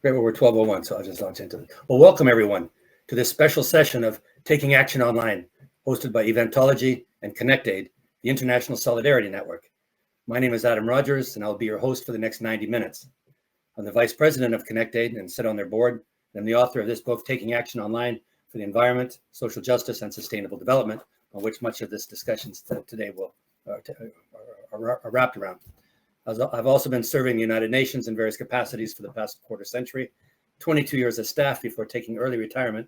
Great, well, we're 12:01, so I'll just launch into it. Well, welcome everyone to this special session of Taking Action Online, hosted by Eventology and ConnectAid, the International Solidarity Network. My name is Adam Rogers, and I'll be your host for the next 90 minutes. I'm the Vice President of ConnectAid and sit on their board. I'm the author of this book, Taking Action Online for the Environment, Social Justice, and Sustainable Development, on which much of this discussion today are wrapped around. I've also been serving the United Nations in various capacities for the past quarter century, 22 years as staff before taking early retirement,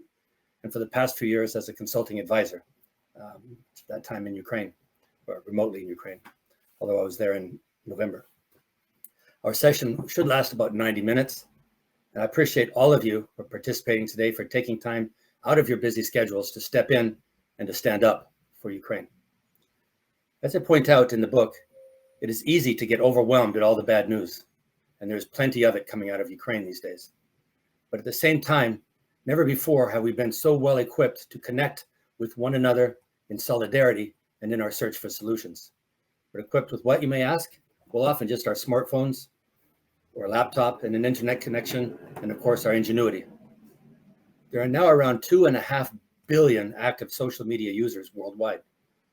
and for the past few years as a consulting advisor, that time in Ukraine, or remotely in Ukraine, although I was there in November. Our session should last about 90 minutes, and I appreciate all of you for participating today, for taking time out of your busy schedules to step in and to stand up for Ukraine. As I point out in the book, it is easy to get overwhelmed at all the bad news, and there's plenty of it coming out of Ukraine these days. But at the same time, never before have we been so well equipped to connect with one another in solidarity and in our search for solutions. We're equipped with what, you may ask? Well, often just our smartphones or a laptop and an internet connection, and of course our ingenuity. There are now around 2.5 billion active social media users worldwide,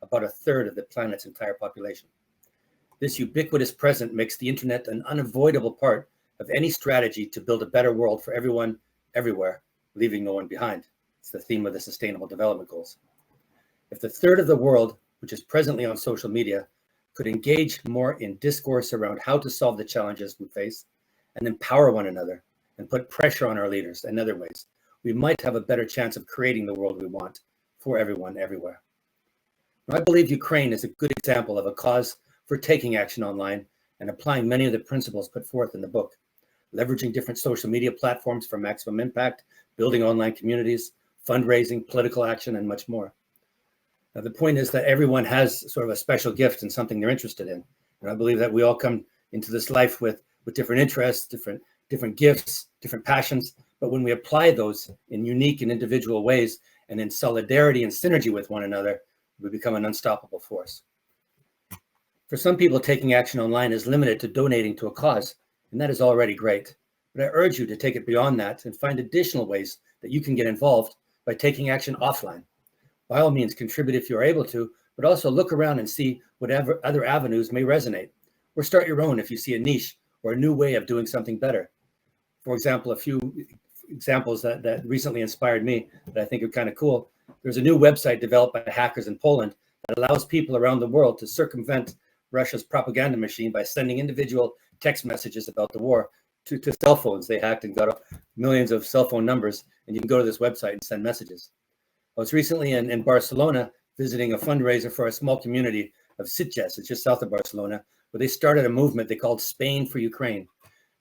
about a third of the planet's entire population. This ubiquitous presence makes the internet an unavoidable part of any strategy to build a better world for everyone, everywhere, leaving no one behind. It's the theme of the Sustainable Development Goals. If the third of the world, which is presently on social media, could engage more in discourse around how to solve the challenges we face and empower one another and put pressure on our leaders in other ways, we might have a better chance of creating the world we want for everyone, everywhere. Now, I believe Ukraine is a good example of a cause for taking action online and applying many of the principles put forth in the book, leveraging different social media platforms for maximum impact, building online communities, fundraising, political action, and much more. Now, the point is that everyone has sort of a special gift and something they're interested in. And I believe that we all come into this life with different interests, different gifts, different passions. But when we apply those in unique and individual ways and in solidarity and synergy with one another, we become an unstoppable force. For some people, taking action online is limited to donating to a cause, and that is already great. But I urge you to take it beyond that and find additional ways that you can get involved by taking action offline. By all means, contribute if you're able to, but also look around and see whatever other avenues may resonate, or start your own if you see a niche or a new way of doing something better. For example, a few examples that recently inspired me that I think are kind of cool. There's a new website developed by hackers in Poland that allows people around the world to circumvent Russia's propaganda machine by sending individual text messages about the war to cell phones. They hacked and got millions of cell phone numbers, and you can go to this website and send messages. I was recently in Barcelona visiting a fundraiser for a small community of Sitges, it's just south of Barcelona, where they started a movement they called Spain for Ukraine.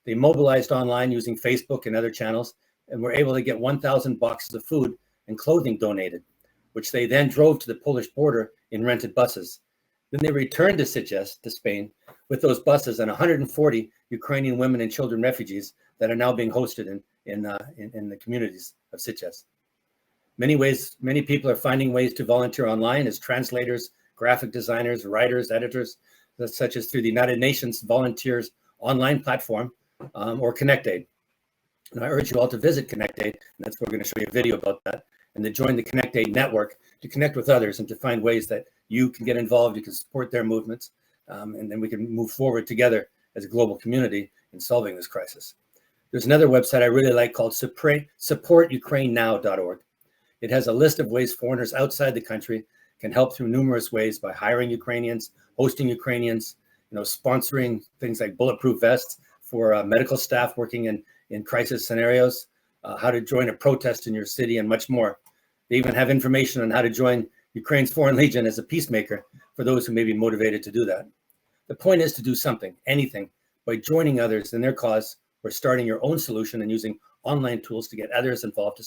They mobilized online using Facebook and other channels and were able to get 1,000 boxes of food and clothing donated, which they then drove to the Polish border in rented buses. Then they returned to Sitges, to Spain, with those buses and 140 Ukrainian women and children refugees that are now being hosted in the communities of Sitges. Many people are finding ways to volunteer online as translators, graphic designers, writers, editors, such as through the United Nations Volunteers online platform or ConnectAid. And I urge you all to visit ConnectAid, and that's where we're going to show you a video about that, and to join the ConnectAid network to connect with others and to find ways that you can get involved, you can support their movements, and then we can move forward together as a global community in solving this crisis. There's another website I really like called supportukrainenow.org. It has a list of ways foreigners outside the country can help through numerous ways by hiring Ukrainians, hosting Ukrainians, sponsoring things like bulletproof vests for medical staff working in crisis scenarios, how to join a protest in your city, and much more. They even have information on how to join Ukraine's Foreign Legion as a peacemaker for those who may be motivated to do that. The point is to do something, anything, by joining others in their cause or starting your own solution and using online tools to get others involved to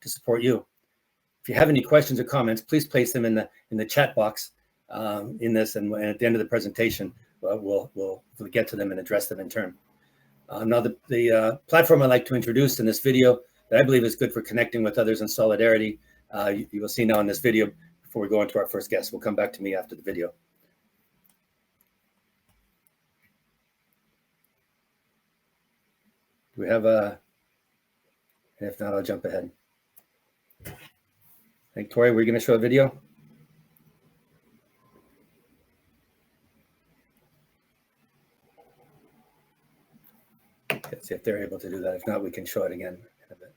support you. If you have any questions or comments, please place them in the chat box in this, and at the end of the presentation, we'll get to them and address them in turn. Now, the platform I'd like to introduce in this video that I believe is good for connecting with others in solidarity, you will see now in this video before we go into our first guest. We'll come back to me after the video. Do we have a And if not, I'll jump ahead. Victoria, we're going to show a video. Let's see if they're able to do that. If not, we can show it again in a bit.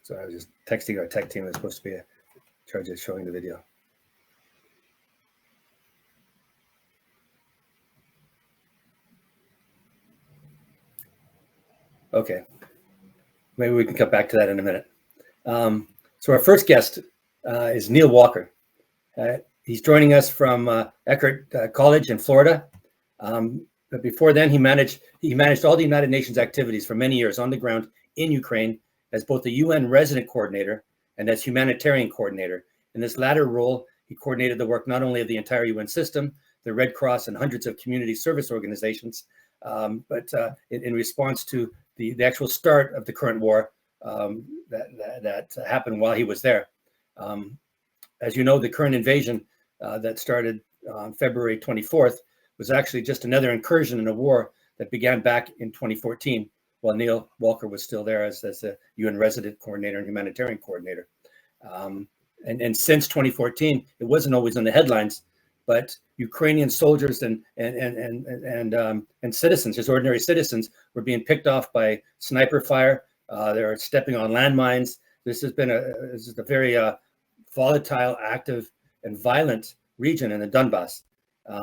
So I was just texting our tech team. It's supposed to be in charge of showing the video. Okay, maybe we can cut back to that in a minute. So our first guest is Neil Walker. He's joining us from Eckerd College in Florida. But before then, he managed all the United Nations activities for many years on the ground in Ukraine as both the UN resident coordinator and as humanitarian coordinator. In this latter role, he coordinated the work not only of the entire UN system, the Red Cross, and hundreds of community service organizations, but in response to the actual start of the current war that happened while he was there. As you know, the current invasion that started on February 24th was actually just another incursion in a war that began back in 2014, while Neil Walker was still there as a UN resident coordinator and humanitarian coordinator. And since 2014, it wasn't always in the headlines, but Ukrainian soldiers and citizens, just ordinary citizens, were being picked off by sniper fire. They're stepping on landmines. This has been a very volatile, active, and violent region in the Donbass,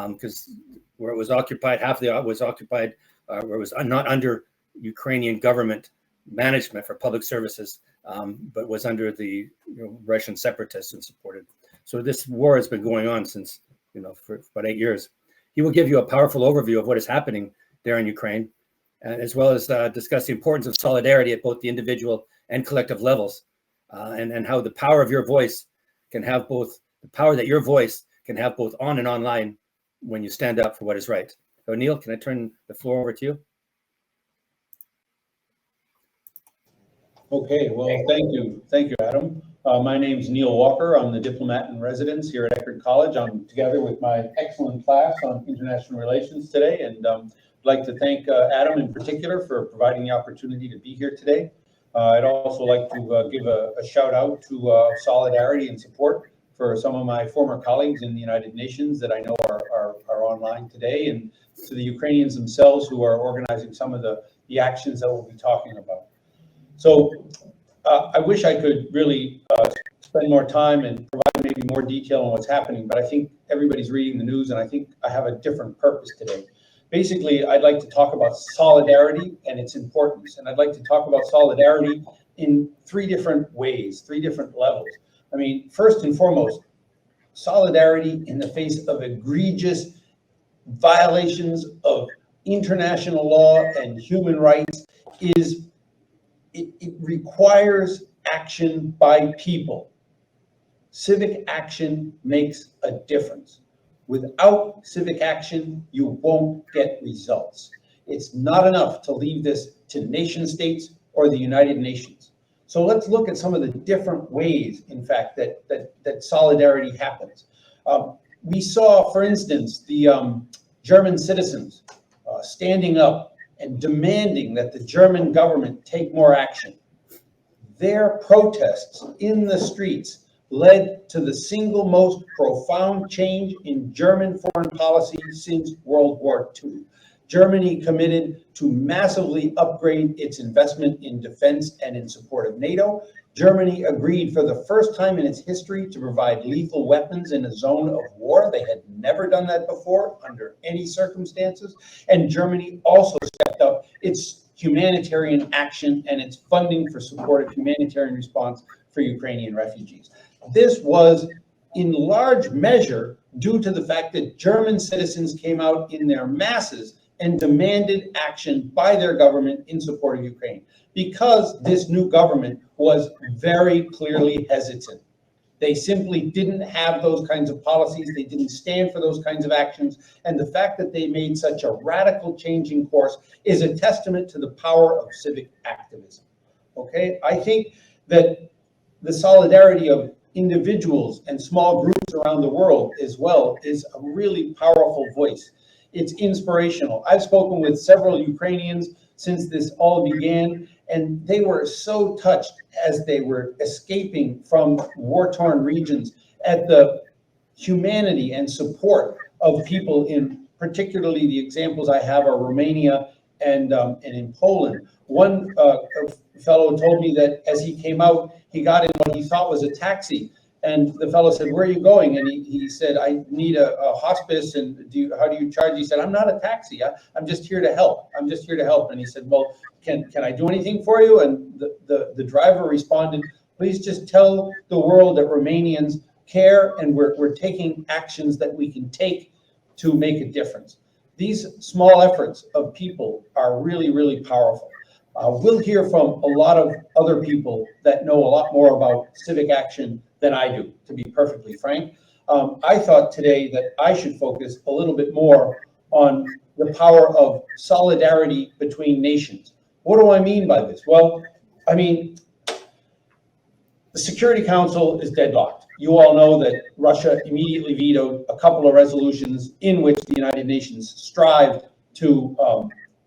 because where it was occupied, half of it was occupied, where it was not under Ukrainian government management for public services, but was under the Russian separatists and supported. So this war has been going on since for about 8 years. He will give you a powerful overview of what is happening there in Ukraine, as well as discuss the importance of solidarity at both the individual and collective levels, and how the power of your voice can have both the power that your voice can have both on and online when you stand up for what is right. So Neil, can I turn the floor over to you? Okay, well, thank you, Adam. My name is Neil Walker. I'm the diplomat in residence here at Eckerd College. I'm together with my excellent class on international relations today, and I'd like to thank Adam in particular for providing the opportunity to be here today. I'd also like to give a shout out to solidarity and support for some of my former colleagues in the United Nations that I know are online today, and to the Ukrainians themselves who are organizing some of the actions that we'll be talking about. So I wish I could really spend more time and provide maybe more detail on what's happening, but I think everybody's reading the news, and I think I have a different purpose today. Basically, I'd like to talk about solidarity and its importance, and I'd like to talk about solidarity in three different ways, three different levels. I mean, first and foremost, solidarity in the face of egregious violations of international law and human rights is it requires action by people. Civic action makes a difference. Without civic action, you won't get results. It's not enough to leave this to nation states or the United Nations. So let's look at some of the different ways, in fact, that solidarity happens. We saw, for instance, the German citizens standing up and demanding that the German government take more action. Their protests in the streets led to the single most profound change in German foreign policy since World War II. Germany committed to massively upgrade its investment in defense and in support of NATO. Germany agreed for the first time in its history to provide lethal weapons in a zone of war. They had never done that before under any circumstances. And Germany also stepped up its humanitarian action and its funding for support of humanitarian response for Ukrainian refugees. This was in large measure due to the fact that German citizens came out in their masses and demanded action by their government in support of Ukraine, because this new government was very clearly hesitant. They simply didn't have those kinds of policies. They didn't stand for those kinds of actions. And the fact that they made such a radical change in course is a testament to the power of civic activism. Okay, I think that the solidarity of individuals and small groups around the world as well is a really powerful voice. It's inspirational. I've spoken with several Ukrainians since this all began, and they were so touched as they were escaping from war-torn regions at the humanity and support of people in, particularly the examples I have are Romania and in Poland. One fellow told me that as he came out, he got in what he thought was a taxi. And the fellow said, "Where are you going?" And he said, "I need a hospice, and how do you charge?" He said, "I'm not a taxi. I'm just here to help. I'm just here to help." And he said, "Well, can I do anything for you?" And the driver responded, "Please just tell the world that Romanians care, and we're taking actions that we can take to make a difference." These small efforts of people are really, really powerful. We'll hear from a lot of other people that know a lot more about civic action than I do, to be perfectly frank. I thought today that I should focus a little bit more on the power of solidarity between nations. What do I mean by this? Well, I mean, the Security Council is deadlocked. You all know that Russia immediately vetoed a couple of resolutions in which the United Nations strived to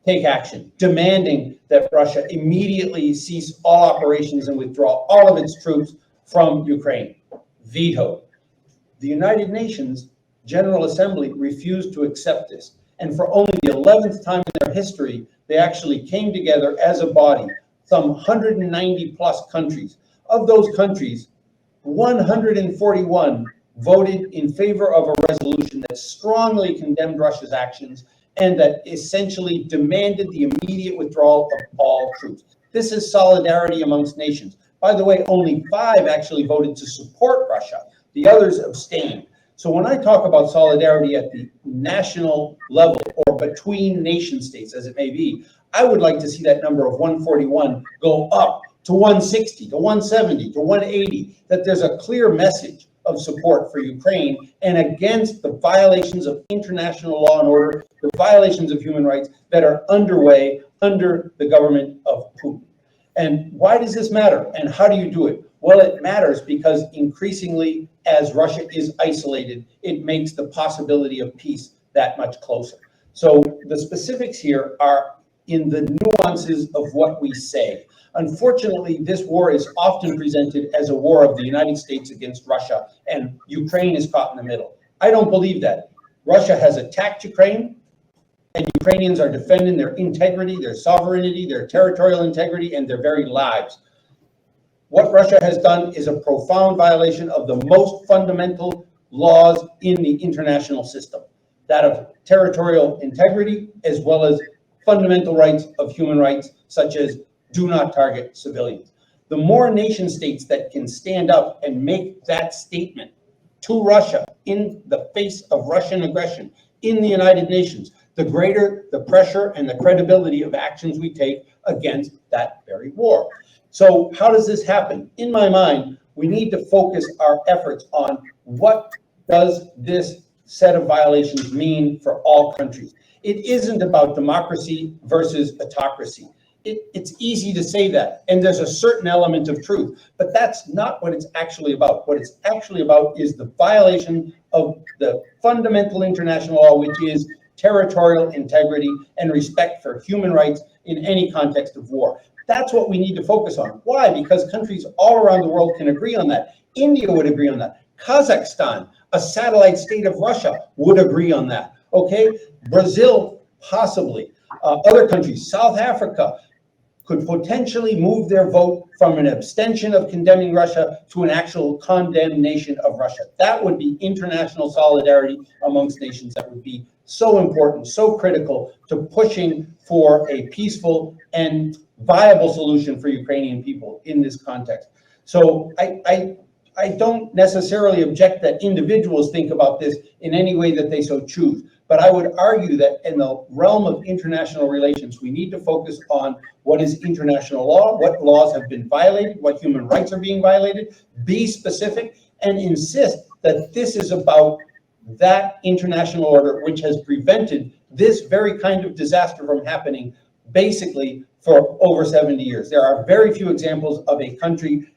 take action, demanding that Russia immediately cease all operations and withdraw all of its troops from Ukraine. Vetoed. The United Nations General Assembly refused to accept this. And for only the 11th time in their history, they actually came together as a body, some 190 plus countries. Of those countries, 141 voted in favor of a resolution that strongly condemned Russia's actions and that essentially demanded the immediate withdrawal of all troops. This is solidarity amongst nations. By the way, only 5 actually voted to support Russia. The others abstained. So when I talk about solidarity at the national level or between nation states, as it may be, I would like to see that number of 141 go up to 160, to 170, to 180, that there's a clear message of support for Ukraine and against the violations of international law and order, the violations of human rights that are underway under the government of Putin. And why does this matter? And how do you do it? Well, it matters because increasingly, as Russia is isolated, it makes the possibility of peace that much closer. So the specifics here are in the nuances of what we say. Unfortunately, this war is often presented as a war of the United States against Russia, and Ukraine is caught in the middle. I don't believe that. Russia has attacked Ukraine, and Ukrainians are defending their integrity, their sovereignty, their territorial integrity, and their very lives. What Russia has done is a profound violation of the most fundamental laws in the international system, that of territorial integrity, as well as fundamental rights of human rights, such as do not target civilians. The more nation states that can stand up and make that statement to Russia in the face of Russian aggression in the United Nations, the greater the pressure and the credibility of actions we take against that very war. So how does this happen? In my mind, we need to focus our efforts on what does this set of violations mean for all countries. It isn't about democracy versus autocracy. It's easy to say that, and there's a certain element of truth, but that's not what it's actually about. What it's actually about is the violation of the fundamental international law, which is territorial integrity and respect for human rights in any context of war. That's what we need to focus on. Why? Because countries all around the world can agree on that. India would agree on that. Kazakhstan, a satellite state of Russia, would agree on that. Okay? Brazil, possibly. Other countries, South Africa, could potentially move their vote from an abstention of condemning Russia to an actual condemnation of Russia. That would be international solidarity amongst nations. That would be so important, so critical to pushing for a peaceful and viable solution for Ukrainian people in this context. So I don't necessarily object that individuals think about this in any way that they so choose. But I would argue that in the realm of international relations, we need to focus on what is international law, what laws have been violated, what human rights are being violated, be specific, and insist that this is about that international order which has prevented this very kind of disaster from happening basically for over 70 years. There are very few examples of a country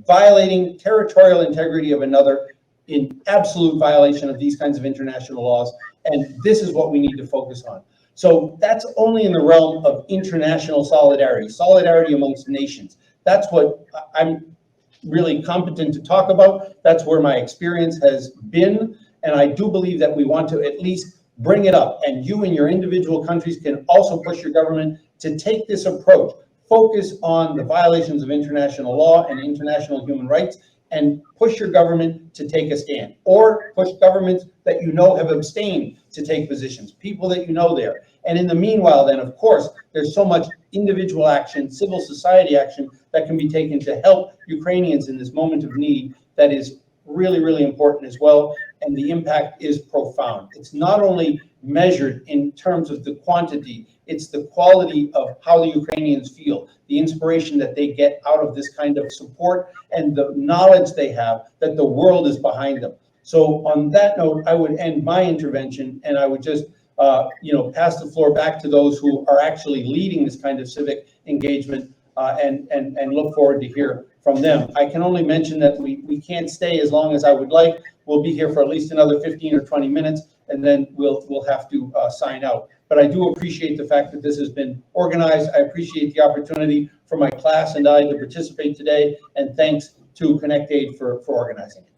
violating territorial integrity of another in absolute violation of these kinds of international laws, and this is what we need to focus on. So that's only in the realm of international solidarity, solidarity amongst nations. That's what I'm really competent to talk about. That's where my experience has been, and I do believe that we want to at least bring it up, and you and your individual countries can also push your government to take this approach. Focus on the violations of international law and international human rights, and push your government to take a stand, or push governments that you know have abstained to take positions, people that you know there. And in the meanwhile, then, of course, there's so much individual action, civil society action that can be taken to help Ukrainians in this moment of need that is really, really important as well. And the impact is profound. It's not only measured in terms of the quantity, it's the quality of how the Ukrainians feel, the inspiration that they get out of this kind of support, and the knowledge they have that the world is behind them. So on that note, I would end my intervention, and I would just pass the floor back to those who are actually leading this kind of civic engagement, and look forward to hear from them. I can only mention that we can't stay as long as I would like. We'll be here for at least another 15 or 20 minutes, and then we'll have to sign out. But I do appreciate the fact that this has been organized. I appreciate the opportunity for my class and I to participate today, and thanks to ConnectAid for organizing it.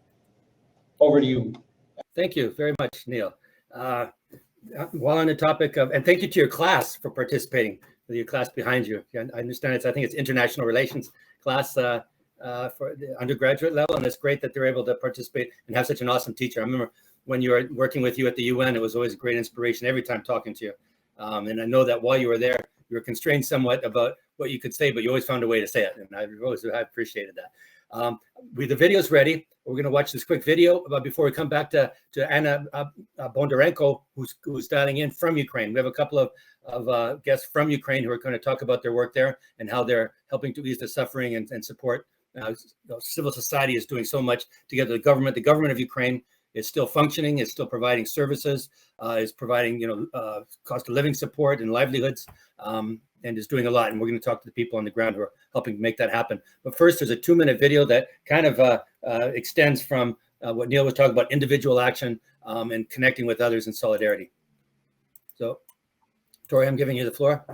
Over to you. Thank you very much, Neil. While on the topic of, and thank you to your class for participating, with your class behind you. I understand I think it's international relations class for the undergraduate level, and it's great that they're able to participate and have such an awesome teacher. I remember when you were working with you at the UN, it was always a great inspiration every time talking to you. And I know that while you were there, you were constrained somewhat about what you could say, but you always found a way to say it. And I appreciated that. The video's ready. We're going to watch this quick video before we come back to Anna Bondarenko, who's dialing in from Ukraine. We have a couple of guests from Ukraine who are going to talk about their work there and how they're helping to ease the suffering and support. Civil society is doing so much together. The government of Ukraine is still functioning, is still providing services, is providing cost of living support and livelihoods, and is doing a lot. And we're going to talk to the people on the ground who are helping make that happen. But first, there's a 2-minute video that kind of extends from what Neil was talking about, individual action and connecting with others in solidarity. So, Tori, I'm giving you the floor.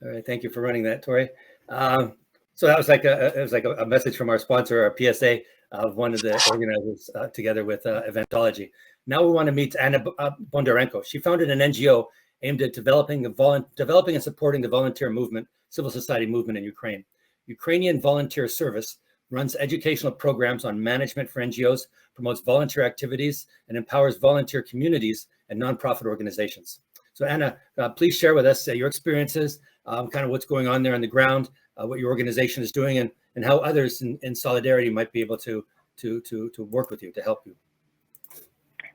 All right, thank you for running that, Tori. So that was like a message from our sponsor, our PSA, of one of the organizers, together with Eventology. Now we want to meet Anna Bondarenko. She founded an NGO aimed at developing and supporting the volunteer movement, civil society movement in Ukraine. Ukrainian Volunteer Service runs educational programs on management for NGOs, promotes volunteer activities, and empowers volunteer communities and nonprofit organizations. So Anna, please share with us your experiences, kind of what's going on there on the ground, what your organization is doing and how others in Solidarity might be able to work with you, to help you.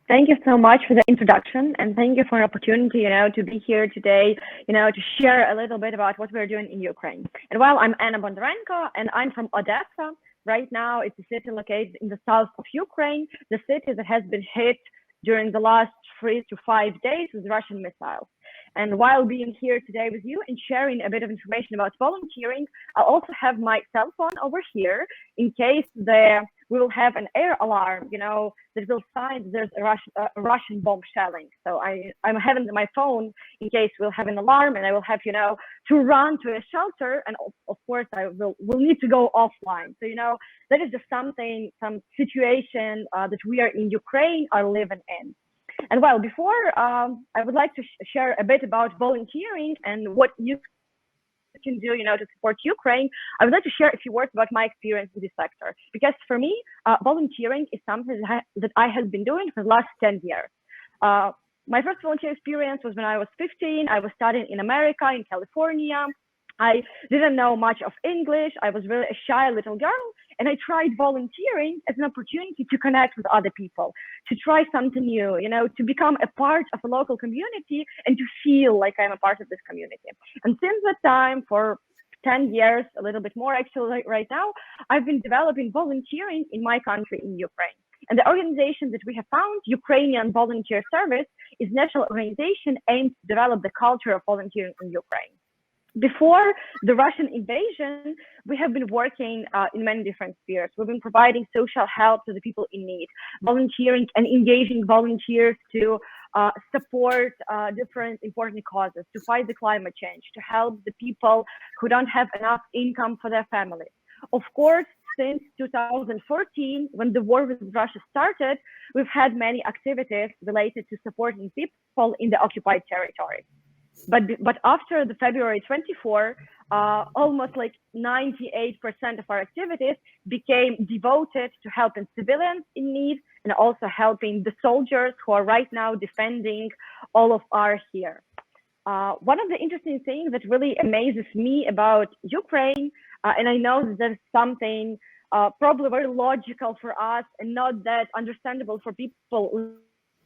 Thank you so much for the introduction, and thank you for an opportunity, to be here today, to share a little bit about what we're doing in Ukraine. And while I'm Anna Bondarenko, and I'm from Odessa. Right now, it's a city located in the south of Ukraine, the city that has been hit during the last 3 to 5 days with Russian missiles. And while being here today with you and sharing a bit of information about volunteering, I also have my cell phone over here in case we will have an air alarm, that will sign there's a Russian bomb shelling. So I'm having my phone in case we'll have an alarm, and I will have, to run to a shelter, and of course I will need to go offline. So, that is just some situation that we are in Ukraine are living in. And well, before I would like to share a bit about volunteering and what you can do, to support Ukraine. I would like to share a few words about my experience in this sector, because for me, volunteering is something that I have been doing for the last 10 years. My first volunteer experience was when I was 15. I was studying in America, in California. I didn't know much of English. I was really a shy little girl, and I tried volunteering as an opportunity to connect with other people, to try something new, to become a part of a local community and to feel like I'm a part of this community. And since that time, for 10 years, a little bit more actually right now, I've been developing volunteering in my country, in Ukraine. And the organization that we have found, Ukrainian Volunteer Service, is a national organization aimed to develop the culture of volunteering in Ukraine. Before the Russian invasion, we have been working in many different spheres. We've been providing social help to the people in need, volunteering and engaging volunteers to support different important causes, to fight the climate change, to help the people who don't have enough income for their families. Of course, since 2014, when the war with Russia started, we've had many activities related to supporting people in the occupied territory. But after the February 24, almost like 98% of our activities became devoted to helping civilians in need and also helping the soldiers who are right now defending all of our here. One of the interesting things that really amazes me about Ukraine, and I know that there's something probably very logical for us and not that understandable for people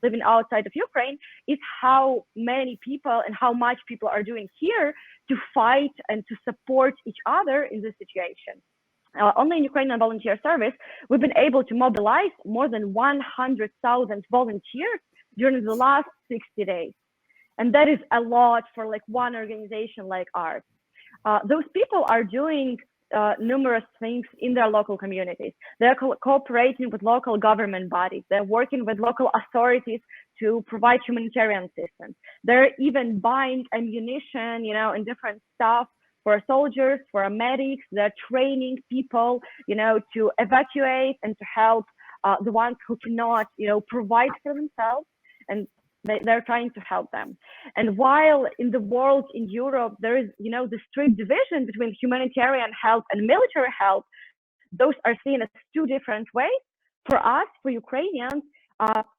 living outside of Ukraine, is how many people and how much people are doing here to fight and to support each other in this situation. Only in Ukrainian Volunteer Service, we've been able to mobilize more than 100,000 volunteers during the last 60 days. And that is a lot for like one organization like ours. Those people are doing numerous things in their local communities. They're cooperating with local government bodies. They're working with local authorities to provide humanitarian assistance. They're even buying ammunition, and different stuff for soldiers, for medics. They're training people, to evacuate and to help the ones who cannot, provide for themselves. And they're trying to help them. And while in the world, in Europe, there is, the strict division between humanitarian help and military help, those are seen as two different ways. For us, for Ukrainians,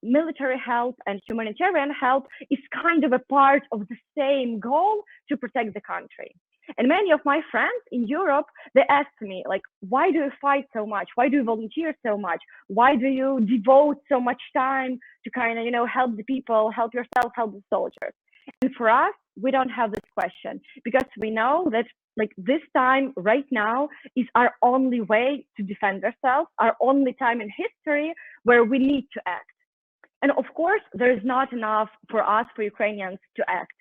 military help and humanitarian help is kind of a part of the same goal to protect the country. And many of my friends in Europe, they asked me, like, why do you fight so much? Why do you volunteer so much? Why do you devote so much time to kind of, help the people, help yourself, help the soldiers? And for us, we don't have this question, because we know that like this time right now is our only way to defend ourselves, our only time in history where we need to act. And of course, there is not enough for us, for Ukrainians, to act.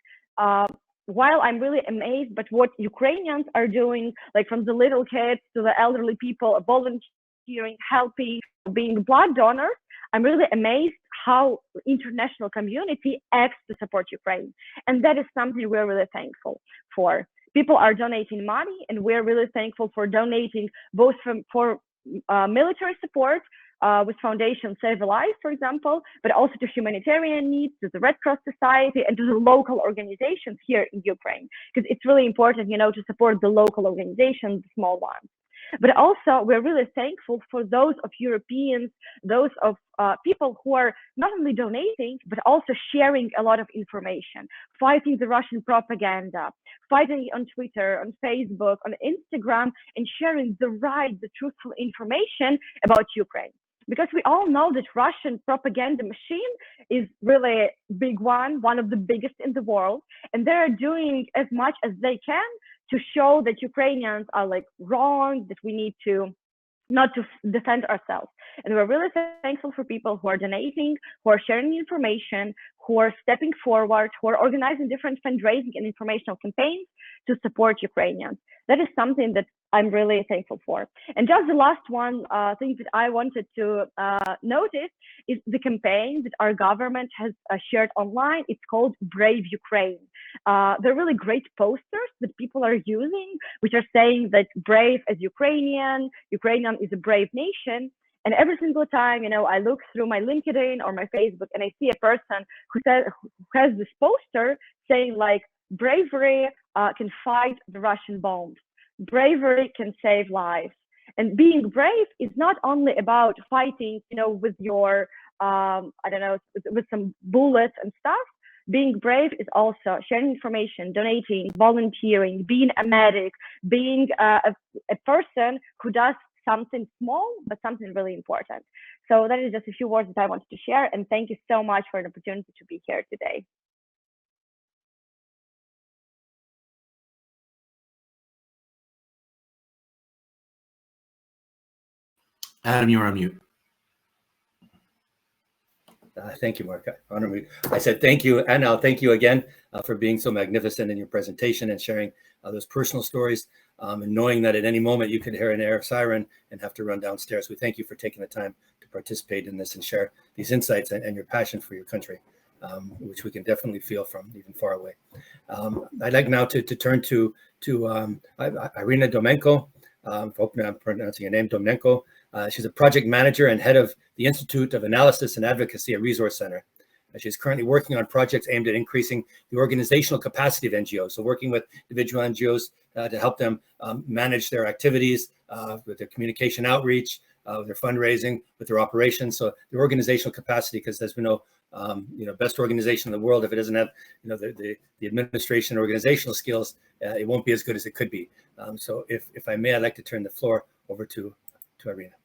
While I'm really amazed by what Ukrainians are doing, like from the little kids to the elderly people, volunteering, helping, being blood donors, I'm really amazed how international community acts to support Ukraine. And that is something we're really thankful for. People are donating money, and we're really thankful for donating both for military support, with Foundation Save a Life, for example, but also to humanitarian needs, to the Red Cross Society, and to the local organizations here in Ukraine, because it's really important, to support the local organizations, the small ones. But also, we're really thankful for those of Europeans, those of people who are not only donating, but also sharing a lot of information, fighting the Russian propaganda, fighting on Twitter, on Facebook, on Instagram, and sharing the right, the truthful information about Ukraine. Because we all know that Russian propaganda machine is really big one of the biggest in the world, and they're doing as much as they can to show that Ukrainians are like wrong, that we need to not to defend ourselves. And we're really thankful for people who are donating, who are sharing information, who are stepping forward, who are organizing different fundraising and informational campaigns to support Ukrainians. That is something that I'm really thankful for. And just the last one thing that I wanted to notice is the campaign that our government has shared online. It's called Brave Ukraine. They're really great posters that people are using, which are saying that brave as Ukrainian is a brave nation. And every single time, I look through my LinkedIn or my Facebook and I see a person who has this poster saying like, bravery can fight the Russian bombs. Bravery can save lives. And being brave is not only about fighting, with your, with some bullets and stuff. Being brave is also sharing information, donating, volunteering, being a medic, being a person who does something small, but something really important. So that is just a few words that I wanted to share. And thank you so much for the opportunity to be here today. Adam, you're on mute. Thank you, Mark. Honor me. I said thank you, and now thank you again for being so magnificent in your presentation and sharing those personal stories, and knowing that at any moment you could hear an air siren and have to run downstairs. We thank you for taking the time to participate in this and share these insights and your passion for your country, which we can definitely feel from even far away. I'd like now to turn to Irina Domenko. Hopefully I'm pronouncing your name, Domenko. She's a project manager and head of the Institute of Analysis and Advocacy, a resource center. She's currently working on projects aimed at increasing the organizational capacity of NGOs. So working with individual NGOs to help them manage their activities, with their communication outreach, with their fundraising, with their operations. So their organizational capacity, because as we know, best organization in the world, if it doesn't have, the administration organizational skills, it won't be as good as it could be. So if I may, I'd like to turn the floor over to Irina.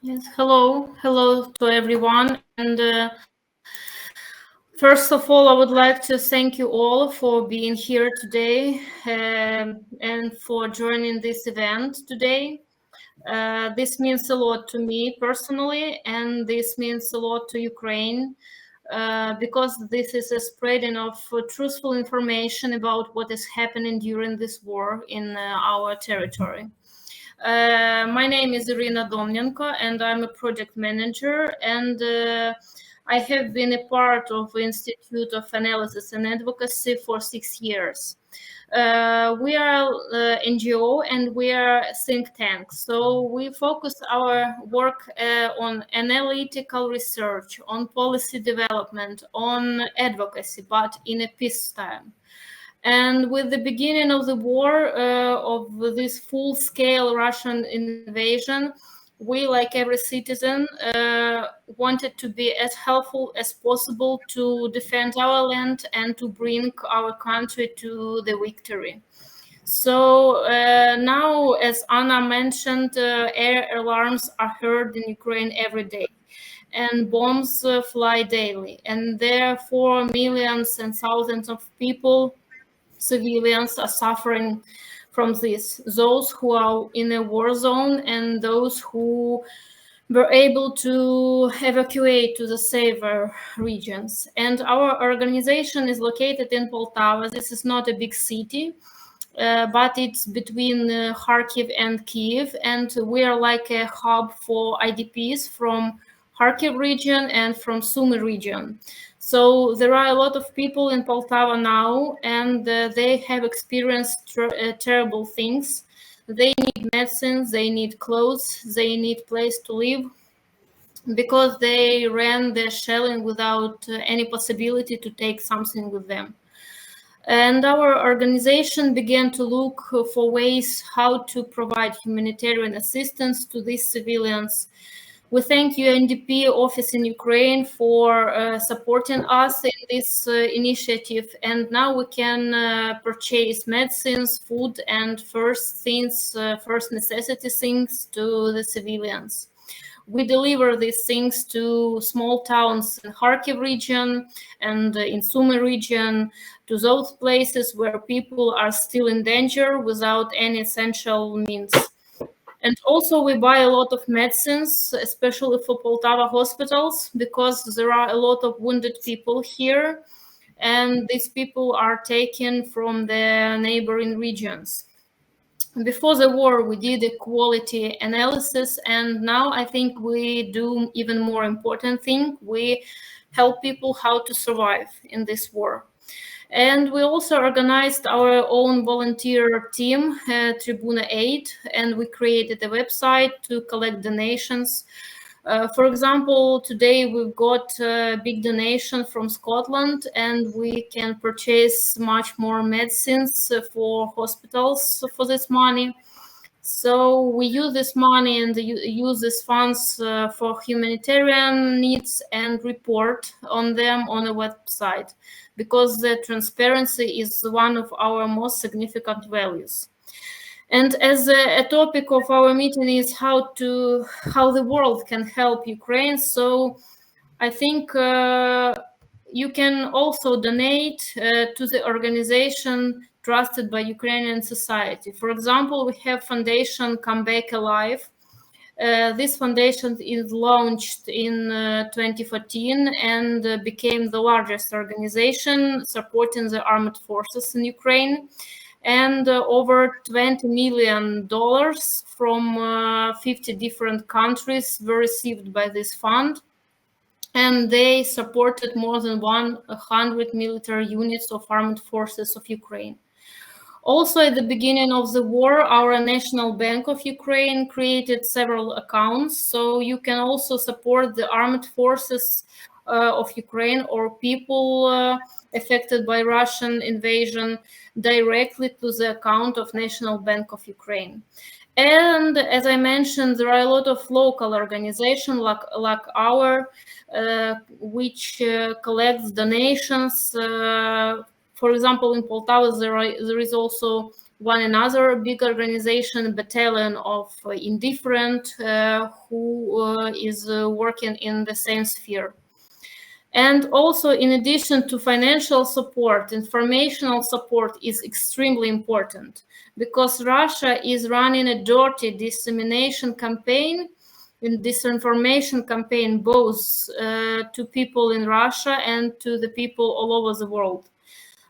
Yes, hello to everyone. And first of all, I would like to thank you all for being here today and for joining this event today. This means a lot to me personally, and this means a lot to Ukraine, because this is a spreading of truthful information about what is happening during this war in our territory. My name is Irina Domnenko, and I'm a project manager, and I have been a part of the Institute of Analysis and Advocacy for 6 years. We are NGO and we are think tank. So we focus our work on analytical research, on policy development, on advocacy, but in a peacetime. And with the beginning of the war, of this full-scale Russian invasion, we, like every citizen, wanted to be as helpful as possible to defend our land and to bring our country to the victory. So now, as Anna mentioned, air alarms are heard in Ukraine every day, and bombs fly daily. And therefore, millions and thousands of people, civilians, are suffering from this, those who are in a war zone and those who were able to evacuate to the safer regions. And our organization is located in Poltava. This is not a big city, but it's between Kharkiv and Kiev, and we are like a hub for IDPs from Kharkiv region and from Sumy region. So there are a lot of people in Poltava now, and they have experienced terrible things. They need medicines, they need clothes, they need place to live, because they ran their shelling without any possibility to take something with them. And our organization began to look for ways how to provide humanitarian assistance to these civilians. We thank UNDP office in Ukraine for supporting us in this initiative, and now we can purchase medicines, food, and first necessity things to the civilians. We deliver these things to small towns in Kharkiv region and in Sumy region, to those places where people are still in danger without any essential means. And also we buy a lot of medicines, especially for Poltava hospitals, because there are a lot of wounded people here, and these people are taken from the neighboring regions. Before the war, we did a quality analysis, and now I think we do even more important thing. We help people how to survive in this war. And we also organized our own volunteer team, Tribuna Aid, and we created a website to collect donations. For example, today we've got a big donation from Scotland, and we can purchase much more medicines for hospitals for this money. So we use this money and use these funds for humanitarian needs and report on them on a website, because the transparency is one of our most significant values. And as a topic of our meeting is how the world can help Ukraine, so I think you can also donate to the organization trusted by Ukrainian society. For example, we have foundation Come Back Alive. This foundation is launched in 2014 and became the largest organization supporting the armed forces in Ukraine. And over $20 million from 50 different countries were received by this fund. And they supported more than 100 military units of armed forces of Ukraine. Also, at the beginning of the war, our National Bank of Ukraine created several accounts, so you can also support the armed forces of Ukraine or people affected by Russian invasion directly to the account of National Bank of Ukraine. And as I mentioned, there are a lot of local organizations like our, which collects donations. For example, in Poltava, there is also one another big organization, Battalion of Indifferent, who is working in the same sphere. And also, in addition to financial support, informational support is extremely important, because Russia is running a dirty dissemination campaign and disinformation campaign, both to people in Russia and to the people all over the world.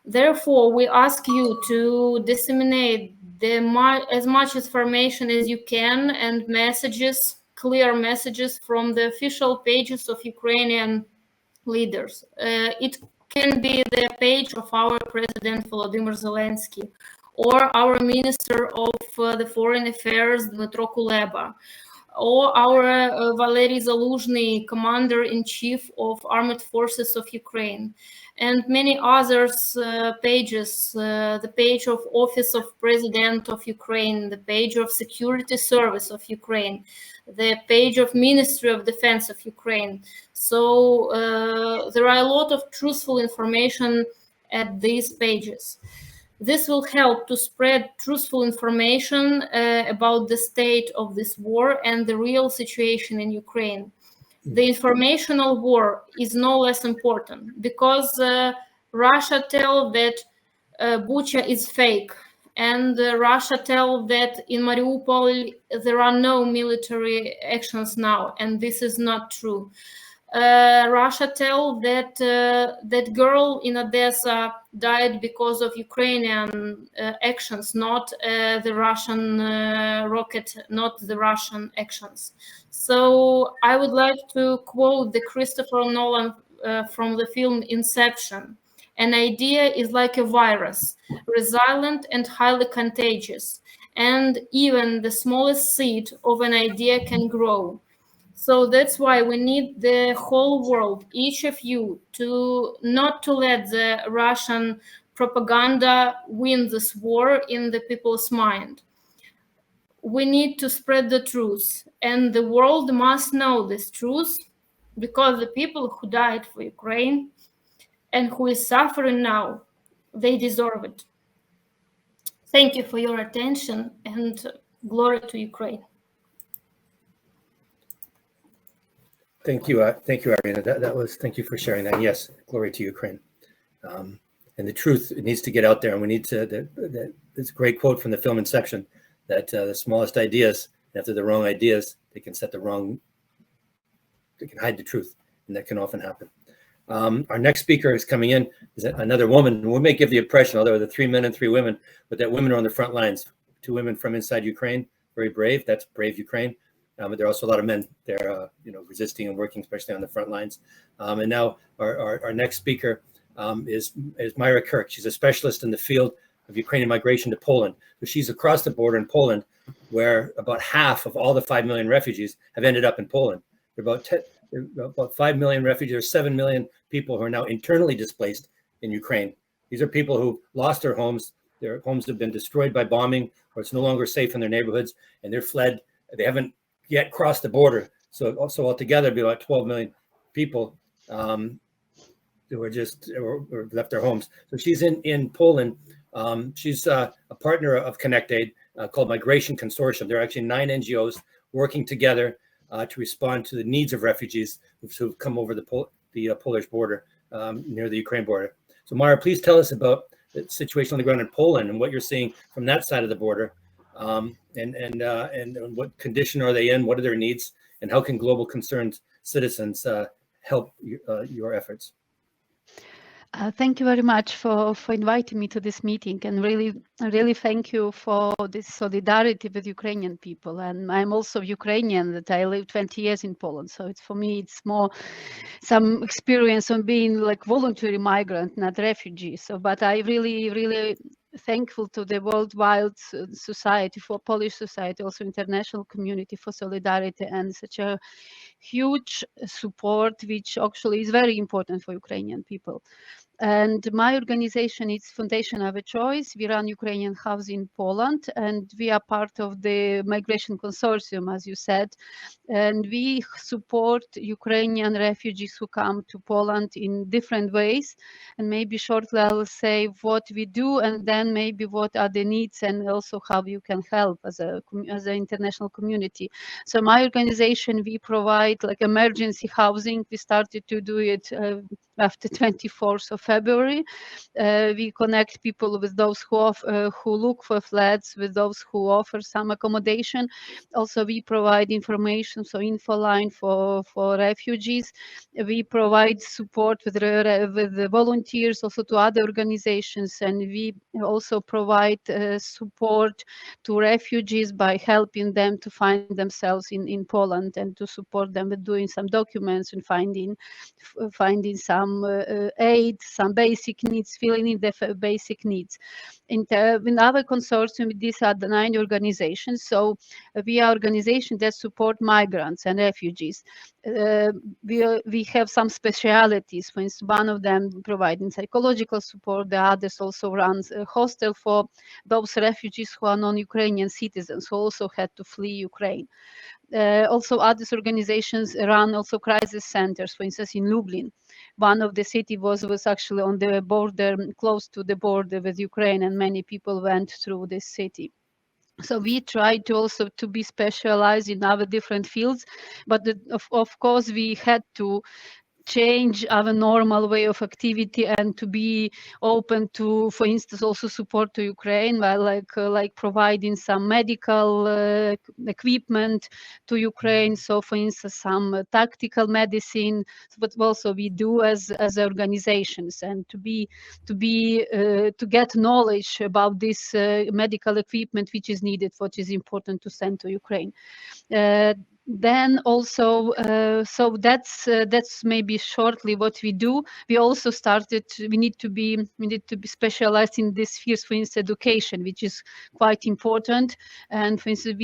Therefore, we ask you to disseminate as much information as you can and messages, clear messages from the official pages of Ukrainian leaders. It can be the page of our President Volodymyr Zelensky, or our Minister of the Foreign Affairs, Dmytro Kuleba, or our Valery Zaluzhny, Commander-in-Chief of Armed Forces of Ukraine, and many others pages, the page of Office of President of Ukraine, the page of Security Service of Ukraine, the page of Ministry of Defense of Ukraine. So there are a lot of truthful information at these pages. This will help to spread truthful information about the state of this war and the real situation in Ukraine. The informational war is no less important, because Russia tells that Bucha is fake, and Russia tells that in Mariupol there are no military actions now, and this is not true. Russia tells that that girl in Odessa died because of Ukrainian actions, not the Russian rocket, not the Russian actions. So I would like to quote the Christopher Nolan from the film Inception. An idea is like a virus, resilient and highly contagious, and even the smallest seed of an idea can grow. So that's why we need the whole world, each of you, to not to let the Russian propaganda win this war in the people's mind. We need to spread the truth, and the world must know this truth, because the people who died for Ukraine and who is suffering now, they deserve it. Thank you for your attention, and glory to Ukraine. Thank you, Irina. Thank you for sharing that. Yes, glory to Ukraine. And the truth, it needs to get out there, and we need to. It's a great quote from the film Inception, that the smallest ideas, if they're the wrong ideas, they can hide the truth, and that can often happen. Our next speaker is coming in, is another woman. We may give the impression, although the 3 men and 3 women, but that women are on the front lines. 2 women from inside Ukraine, very brave. That's brave Ukraine. But there are also a lot of men there, resisting and working, especially on the front lines. And now our next speaker is Myra Kirk. She's a specialist in the field of Ukrainian migration to Poland. So she's across the border in Poland, where about half of all the 5 million refugees have ended up in Poland. There are about 5 million refugees, or 7 million people who are now internally displaced in Ukraine. These are people who lost their homes. Their homes have been destroyed by bombing, or it's no longer safe in their neighborhoods, and they're fled. They haven't yet crossed the border. So altogether, it'd be about 12 million people who are left their homes. So she's in Poland. She's a partner of ConnectAid called Migration Consortium. There are actually 9 NGOs working together to respond to the needs of refugees who've come over the Polish border near the Ukraine border. So Myra, please tell us about the situation on the ground in Poland and what you're seeing from that side of the border, and what condition are they in, what are their needs, and how can global concerned citizens help your efforts? Thank you very much for inviting me to this meeting, and really thank you for this solidarity with Ukrainian people. And I'm also Ukrainian, that I lived 20 years in Poland. So for me, it's more some experience on being like voluntary migrant, not refugee. So, but I really thankful to the worldwide society, for Polish society, also international community, for solidarity and such a huge support, which actually is very important for Ukrainian people. And my organization is Foundation of a Choice. We run Ukrainian House in Poland, and we are part of the Migration Consortium, as you said. And we support Ukrainian refugees who come to Poland in different ways. And maybe shortly I'll say what we do, and then maybe what are the needs, and also how you can help as an international community. So my organization, we provide like emergency housing. We started to do it after 24th of February. We connect people with those who look for flats, with those who offer some accommodation. Also, we provide information, so info line for refugees. We provide support with the volunteers, also to other organizations, and we also provide support to refugees by helping them to find themselves in Poland, and to support them with doing some documents and finding some aid, some basic needs, filling in the basic needs. In our consortium, these are the 9 organizations. So we are organizations that support migrants and refugees. We have some specialities. For instance, one of them providing psychological support. The others also runs a hostel for those refugees who are non-Ukrainian citizens who also had to flee Ukraine. Also, other organizations run also crisis centers. For instance, in Lublin, one of the city was actually on the border, close to the border with Ukraine, and many people went through this city. So we try to also to be specialized in our different fields, but of course we had to change our normal way of activity and to be open to, for instance, also support to Ukraine, by like providing some medical equipment to Ukraine. So, for instance, some tactical medicine, but also we do as organizations, and to get knowledge about this medical equipment which is needed, what is important to send to Ukraine. then also, so that's maybe shortly what we do. We also started. We need to be specialized in these spheres. For instance, education, which is quite important. And for instance,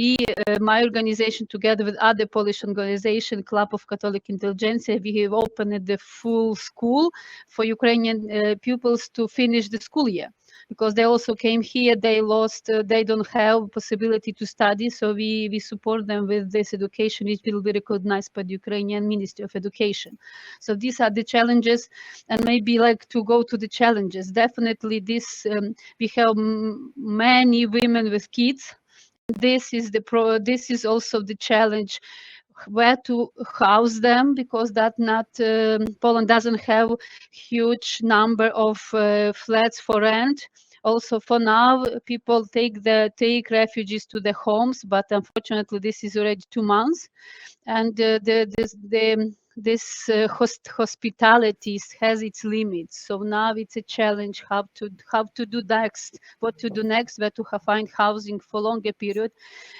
my organization, together with other Polish organization, Club of Catholic Intelligentsia, we have opened the full school for Ukrainian pupils to finish the school year. Because they also came here, they lost, they don't have possibility to study, so we support them with this education, which will be recognized by the Ukrainian Ministry of Education. So these are the challenges, and maybe like to go to the challenges. Definitely, this we have many women with kids. This is also the challenge, where to house them, because that not Poland doesn't have huge number of flats for rent. Also, for now, people take refugees to the homes, but unfortunately, this is already 2 months, and this hospitality has its limits. So now it's a challenge how to do next, what to do next, where to find housing for longer period,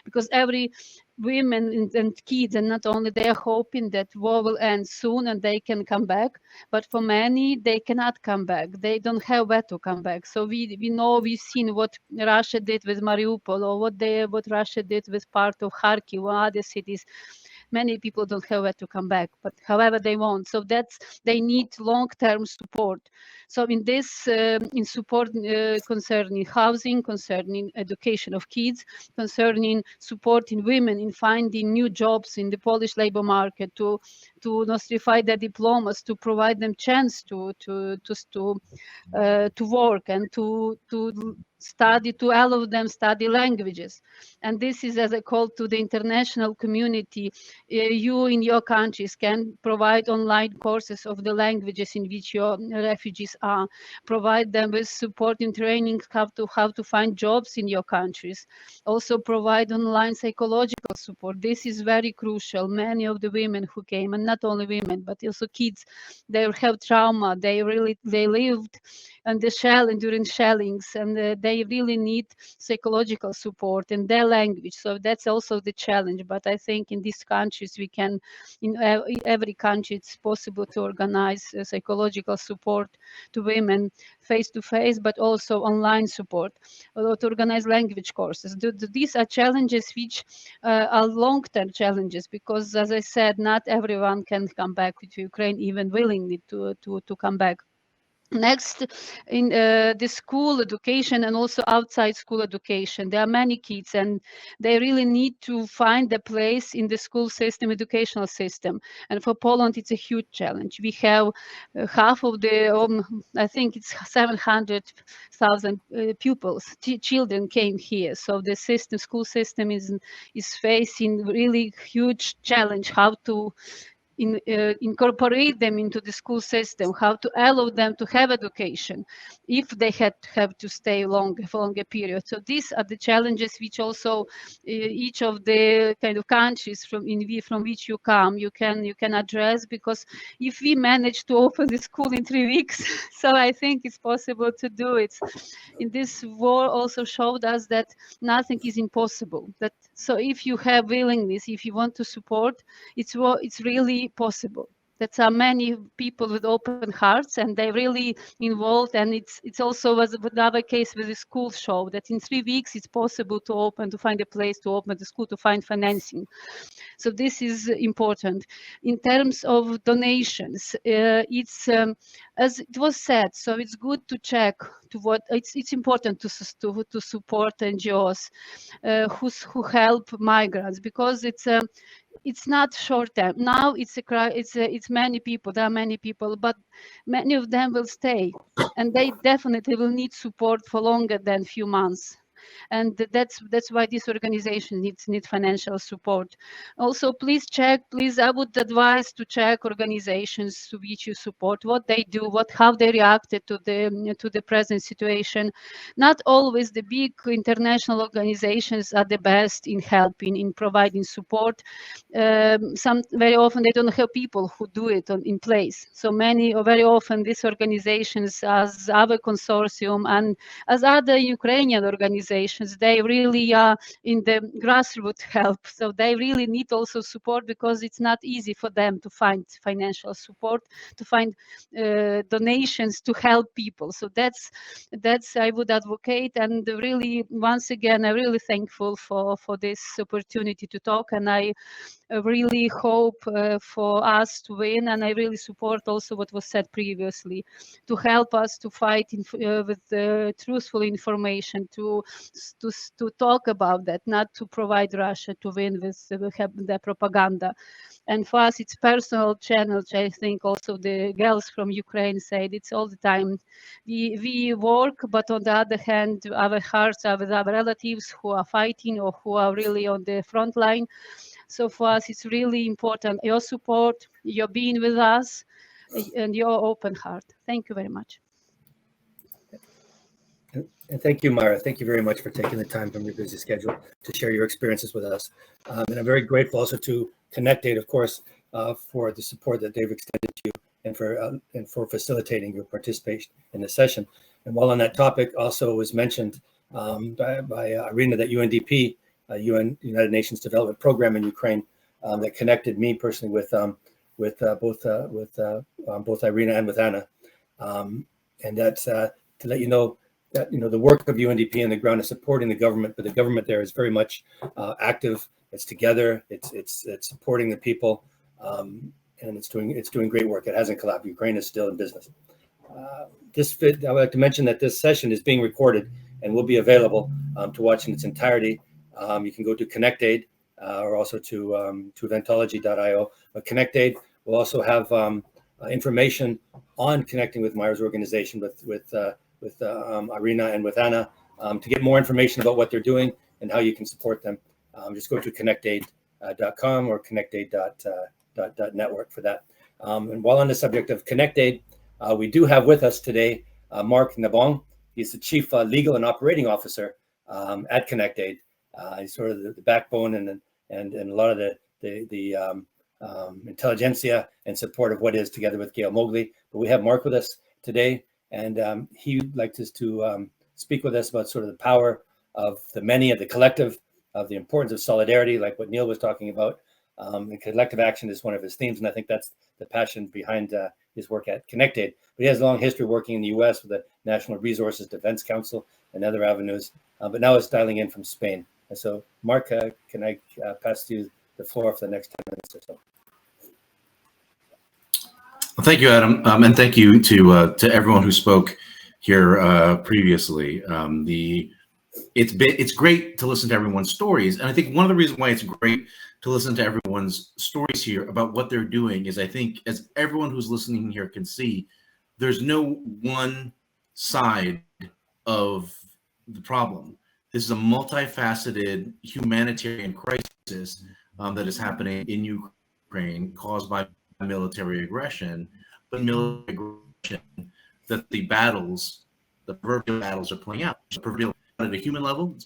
because every women and kids, and not only, they are hoping that war will end soon and they can come back, but for many they cannot come back. They don't have where to come back. So we know, we've seen what Russia did with Mariupol, or what Russia did with part of Kharkiv or other cities. Many people don't have where to come back, but however they want. So they need long-term support. So in this, in support concerning housing, concerning education of kids, concerning supporting women in finding new jobs in the Polish labor market, to nostrify their diplomas, to provide them chance to work, and to study, to allow them study languages. And this is as a call to the international community. You in your countries can provide online courses of the languages in which your refugees are. Provide them with support and training how to find jobs in your countries. Also provide online psychological support. This is very crucial. Many of the women who came, and not only women, but also kids, they have trauma. They lived and during shellings, and they really need psychological support in their language. So that's also the challenge. But I think in these countries, we can, in every country, it's possible to organize psychological support to women face to face, but also online support, or to organize language courses. These are challenges which are long-term challenges, because, as I said, not everyone can come back to Ukraine, even willingly to come back. Next, in the school education and also outside school education, there are many kids, and they really need to find a place in the school system, educational system. And for Poland, it's a huge challenge. We have half of the, I think it's 700,000 pupils, children came here. So the school system is facing really huge challenge, how to incorporate them into the school system, how to allow them to have education if they have to stay for longer period. So these are the challenges which also each of the kind of countries from which you come, you can address, because if we manage to open the school in 3 weeks, so I think it's possible to do it. In this war also showed us that nothing is impossible. So if you have willingness, if you want to support, it's really possible. That are many people with open hearts, and they're really involved. And it's also, as another case with the school, show that in 3 weeks it's possible to find a place to open the school, to find financing. So this is important. In terms of donations, it's as it was said. So it's good to check to what it's important to support NGOs who help migrants, because it's not short term. Now it's many people. There are many people, but many of them will stay, and they definitely will need support for longer than few months. And that's why this organization needs financial support. Also, please, I would advise to check organizations to which you support, what they do, how they reacted to the present situation. Not always the big international organizations are the best in helping, in providing support. Very often they don't have people who do it in place. So very often these organizations, as our consortium and as other Ukrainian organizations, organizations, they really are in the grassroots help. So they really need also support, because it's not easy for them to find financial support, to find donations to help people. So that's I would advocate. And really, once again, I'm really thankful for this opportunity to talk, and I really hope for us to win. And I really support also what was said previously, to help us to fight with truthful information, to talk about that, not to provide Russia to win with the propaganda. And for us, it's personal challenge. I think also the girls from Ukraine said it's all the time. We work, but on the other hand, our hearts are with our relatives who are fighting or who are really on the front line. So for us, it's really important, your support, your being with us, and your open heart. Thank you very much. And thank you, Myra. Thank you very much for taking the time from your busy schedule to share your experiences with us. And I'm very grateful also to ConnectAid, of course, for the support that they've extended to you and for facilitating your participation in the session. And while on that topic, also was mentioned by Irina that UNDP, United Nations Development Program in Ukraine, that connected me personally with both Irina and with Anna, and that's to let you know that the work of UNDP on the ground is supporting the government, but the government there is very much active. It's together. It's supporting the people, and it's doing great work. It hasn't collapsed. Ukraine is still in business. I would like to mention that this session is being recorded and will be available to watch in its entirety. You can go to ConnectAid or also to eventology.io. But ConnectAid will also have information on connecting with Myra's organization with Irina and with Anna to get more information about what they're doing and how you can support them. Just go to connectaid.com or connectaid.network for that. And while on the subject of ConnectAid, we do have with us today Mark Nabong. He's the Chief Legal and Operating Officer at ConnectAid. He's sort of the backbone and a lot of the intelligentsia and support of what is, together with Gail Mowgli. But we have Mark with us today, and he'd like us to speak with us about sort of the power of the many, of the collective, of the importance of solidarity, like what Neil was talking about. And collective action is one of his themes, and I think that's the passion behind his work at ConnectAid. But he has a long history working in the U.S. with the National Resources Defense Council and other avenues, but now is dialing in from Spain. And so, Mark, can I pass you the floor for the next 10 minutes or so? Well, thank you, Adam, and thank you to everyone who spoke here previously. It's great to listen to everyone's stories, and I think one of the reasons why it's great to listen to everyone's stories here about what they're doing is, I think, as everyone who's listening here can see, there's no one side of the problem. This is a multifaceted humanitarian crisis that is happening in Ukraine, caused by military aggression, but military aggression that the proverbial battles are playing out. At a human level,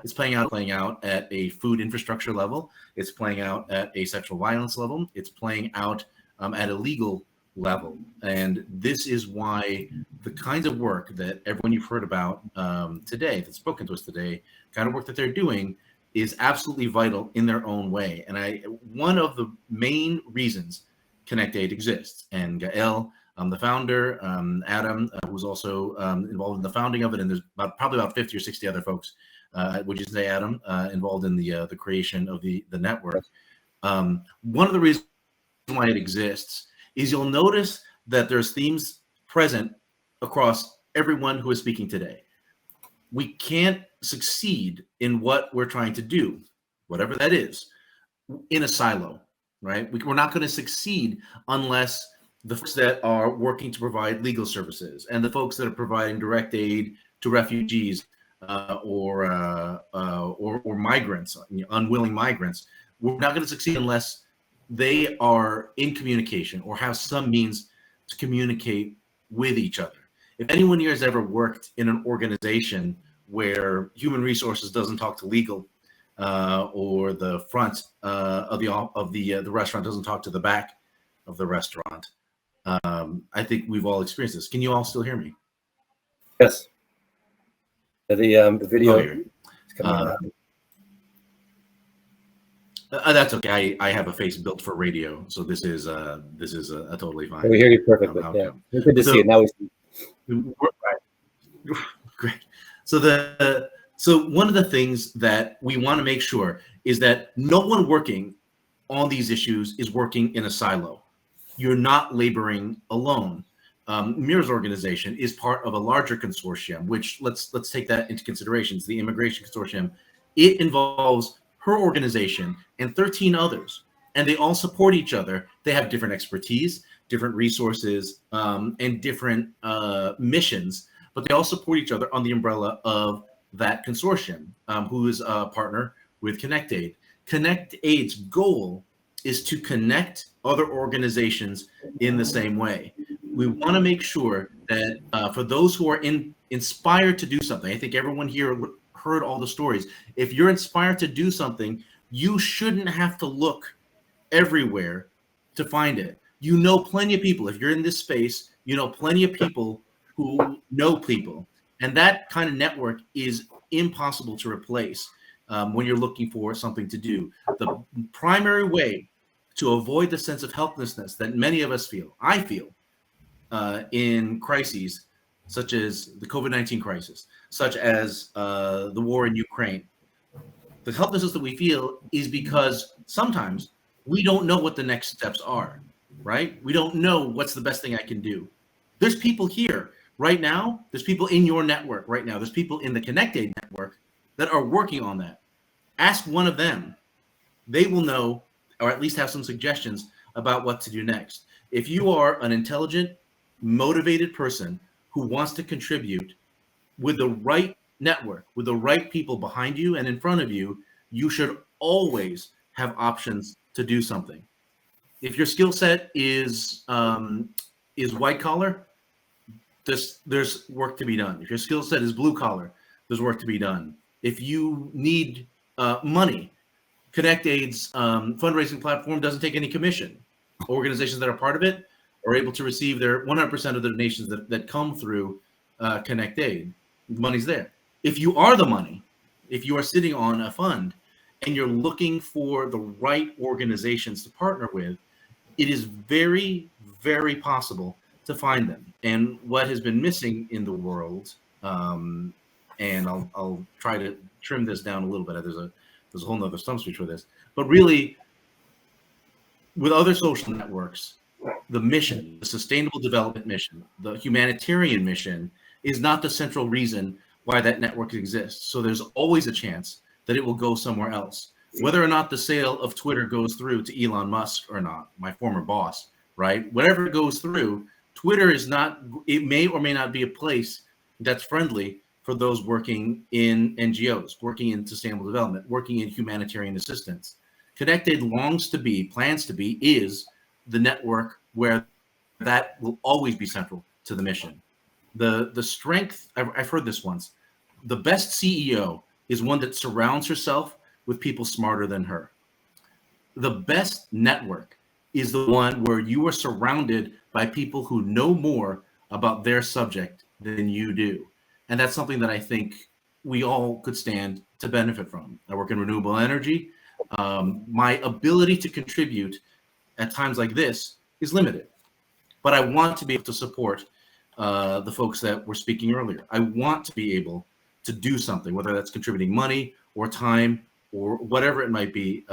it's playing out at a food infrastructure level. It's playing out at a sexual violence level. It's playing out at a legal level. And this is why the kinds of work that everyone you've heard about today, that's spoken to us today, kind of work that they're doing is absolutely vital in their own way. And one of the main reasons ConnectAid exists, and Gael, the founder, Adam, who's also involved in the founding of it, and there's probably about 50 or 60 other folks, would you say, Adam, involved in the creation of the network. One of the reasons why it exists is you'll notice that there's themes present across everyone who is speaking today. We can't succeed in what we're trying to do, whatever that is, in a silo, right? We're not going to succeed unless the folks that are working to provide legal services and the folks that are providing direct aid to refugees or migrants, unwilling migrants, we're not going to succeed unless they are in communication or have some means to communicate with each other. If anyone here has ever worked in an organization where human resources doesn't talk to legal, or the front of the restaurant doesn't talk to the back of the restaurant, I think we've all experienced this. Can you all still hear me? Yes. The video Oh, here. is coming on. That's okay. I have a face built for radio, so this is a totally fine. We hear you perfectly. Yeah, outcome. we're good to So- see it now. Great. So one of the things that we want to make sure is that no one working on these issues is working in a silo. You're not laboring alone. Mira's organization is part of a larger consortium, which let's take that into consideration. It's the Immigration Consortium. It involves her organization and 13 others, and they all support each other. They have different expertise, different resources, and different missions, but they all support each other on the umbrella of that consortium, who is a partner with ConnectAid. ConnectAid's goal is to connect other organizations in the same way. We want to make sure that for those who are inspired to do something, I think everyone here heard all the stories. If you're inspired to do something, you shouldn't have to look everywhere to find it. You know plenty of people. If you're in this space, you know plenty of people who know people. And that kind of network is impossible to replace when you're looking for something to do. The primary way to avoid the sense of helplessness that many of us feel, I feel, in crises such as the COVID-19 crisis, such as the war in Ukraine, the helplessness that we feel is because sometimes we don't know what the next steps are, right? We don't know what's the best thing I can do. There's people here right now. There's people in your network right now. There's people in the ConnectAid network that are working on that. Ask one of them. They will know, or at least have some suggestions about what to do next. If you are an intelligent, motivated person who wants to contribute with the right network, with the right people behind you and in front of you, you should always have options to do something. If your skill set is white collar, there's work to be done. If your skill set is blue collar, there's work to be done. If you need money, ConnectAid's fundraising platform doesn't take any commission. Organizations that are part of it are able to receive their 100% of the donations that come through ConnectAid. Money's there. If you are the money, if you are sitting on a fund and you're looking for the right organizations to partner with, it is very, very possible to find them. And what has been missing in the world, and I'll try to trim this down a little bit. There's a whole nother stump speech for this, but really, with other social networks, the mission, the sustainable development mission, the humanitarian mission is not the central reason why that network exists. So there's always a chance that it will go somewhere else. Whether or not the sale of Twitter goes through to Elon Musk or not, my former boss, right? Whatever goes through, Twitter is not, it may or may not be a place that's friendly for those working in NGOs, working in sustainable development, working in humanitarian assistance. ConnectAid longs to be, plans to be, is the network where that will always be central to the mission. The strength, I've heard this once, the best CEO is one that surrounds herself with people smarter than her. The best network is the one where you are surrounded by people who know more about their subject than you do. And that's something that I think we all could stand to benefit from. I work in renewable energy. My ability to contribute at times like this is limited, but I want to be able to support the folks that were speaking earlier. I want to be able to do something, whether that's contributing money or time or whatever it might be,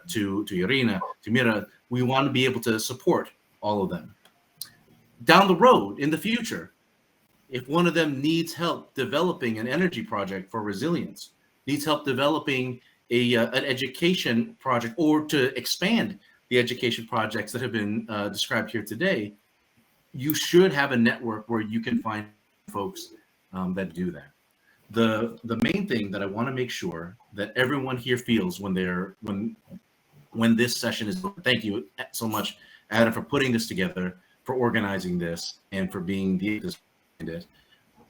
to Irina, to Mira. We want to be able to support all of them. Down the road, in the future, if one of them needs help developing an energy project for resilience, needs help developing an education project, or to expand the education projects that have been described here today, you should have a network where you can find folks that do that. The main thing that I want to make sure that everyone here feels when this session is, thank you so much, Adam, for putting this together, for organizing this, and for being the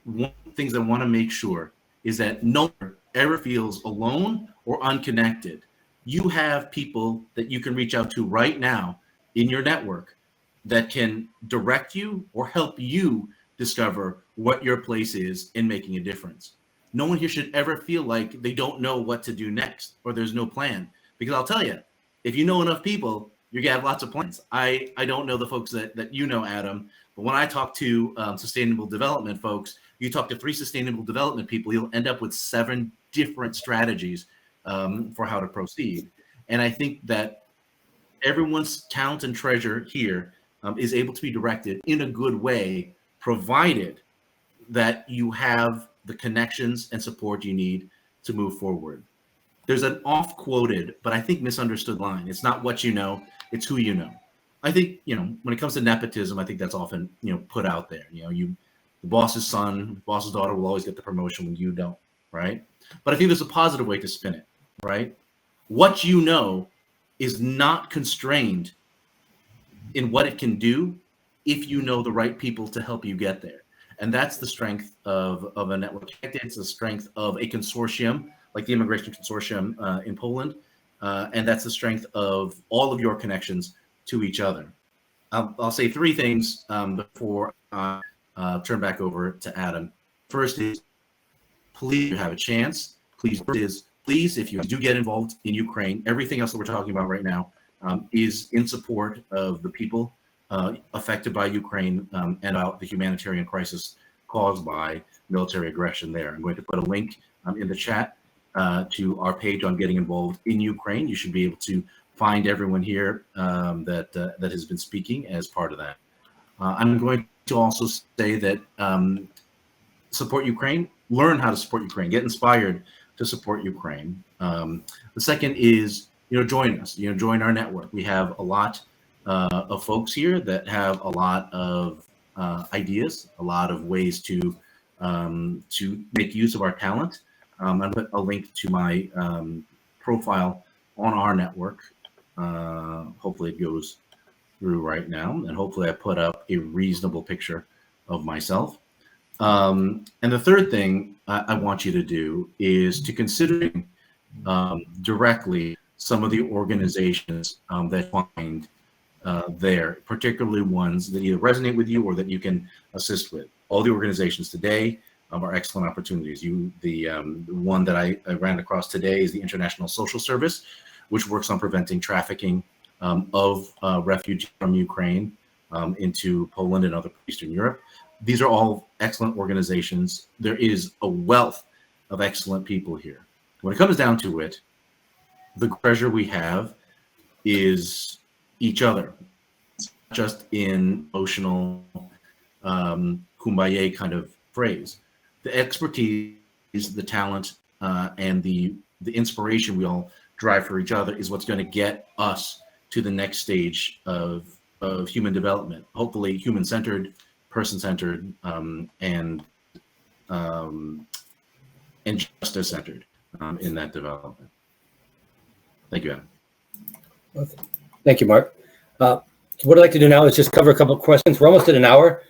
one of the things I want to make sure is that no one ever feels alone or unconnected. You have people that you can reach out to right now in your network that can direct you or help you discover what your place is in making a difference. no one here should ever feel like they don't know what to do next or there's no plan. Because I'll tell you, if you know enough people, you're gonna have lots of plans. I don't know the folks that you know, Adam, but when I talk to sustainable development folks, you talk to 3 sustainable development people, you'll end up with 7 different strategies for how to proceed. And I think that everyone's talent and treasure here is able to be directed in a good way, provided that you have the connections and support you need to move forward. There's an oft-quoted, but I think misunderstood line. It's not what you know, it's who you know. I think, when it comes to nepotism, I think that's often, put out there. The boss's son, boss's daughter will always get the promotion when you don't, right? But I think there's a positive way to spin it, right? What you know is not constrained in what it can do if you know the right people to help you get there. And that's the strength of a network. It's the strength of a consortium like the Immigration Consortium in Poland. And that's the strength of all of your connections to each other. I'll say 3 things before I turn back over to Adam. First is, please, if you have a chance, please, if you do get involved in Ukraine, everything else that we're talking about right now is in support of the people affected by Ukraine and about the humanitarian crisis caused by military aggression there. I'm going to put a link in the chat to our page on getting involved in Ukraine. You should be able to find everyone here that has been speaking as part of that. I'm going to also say that support Ukraine, learn how to support Ukraine, get inspired to support Ukraine. The second is, join us, join our network. We have a lot of folks here that have a lot of ideas, a lot of ways to make use of our talent. I'll put a link to my profile on our network. Hopefully it goes through right now, and hopefully I put up a reasonable picture of myself. And the third thing I want you to do is to consider directly some of the organizations that find there, particularly ones that either resonate with you or that you can assist with. All the organizations today are excellent opportunities. The one that I ran across today is the International Social Service, which works on preventing trafficking of refugees from Ukraine into Poland and other Eastern Europe. These are all excellent organizations. There is a wealth of excellent people here. When it comes down to it, the treasure we have is each other. It's not just in emotional kumbaya kind of phrase. The expertise, the talent, and the inspiration we all drive for each other is what's going to get us to the next stage of human development. Hopefully human-centered, person-centered, and justice-centered in that development. Thank you, Adam. Well, thank you, Mark. What I'd like to do now is just cover a couple of questions. We're almost at an hour.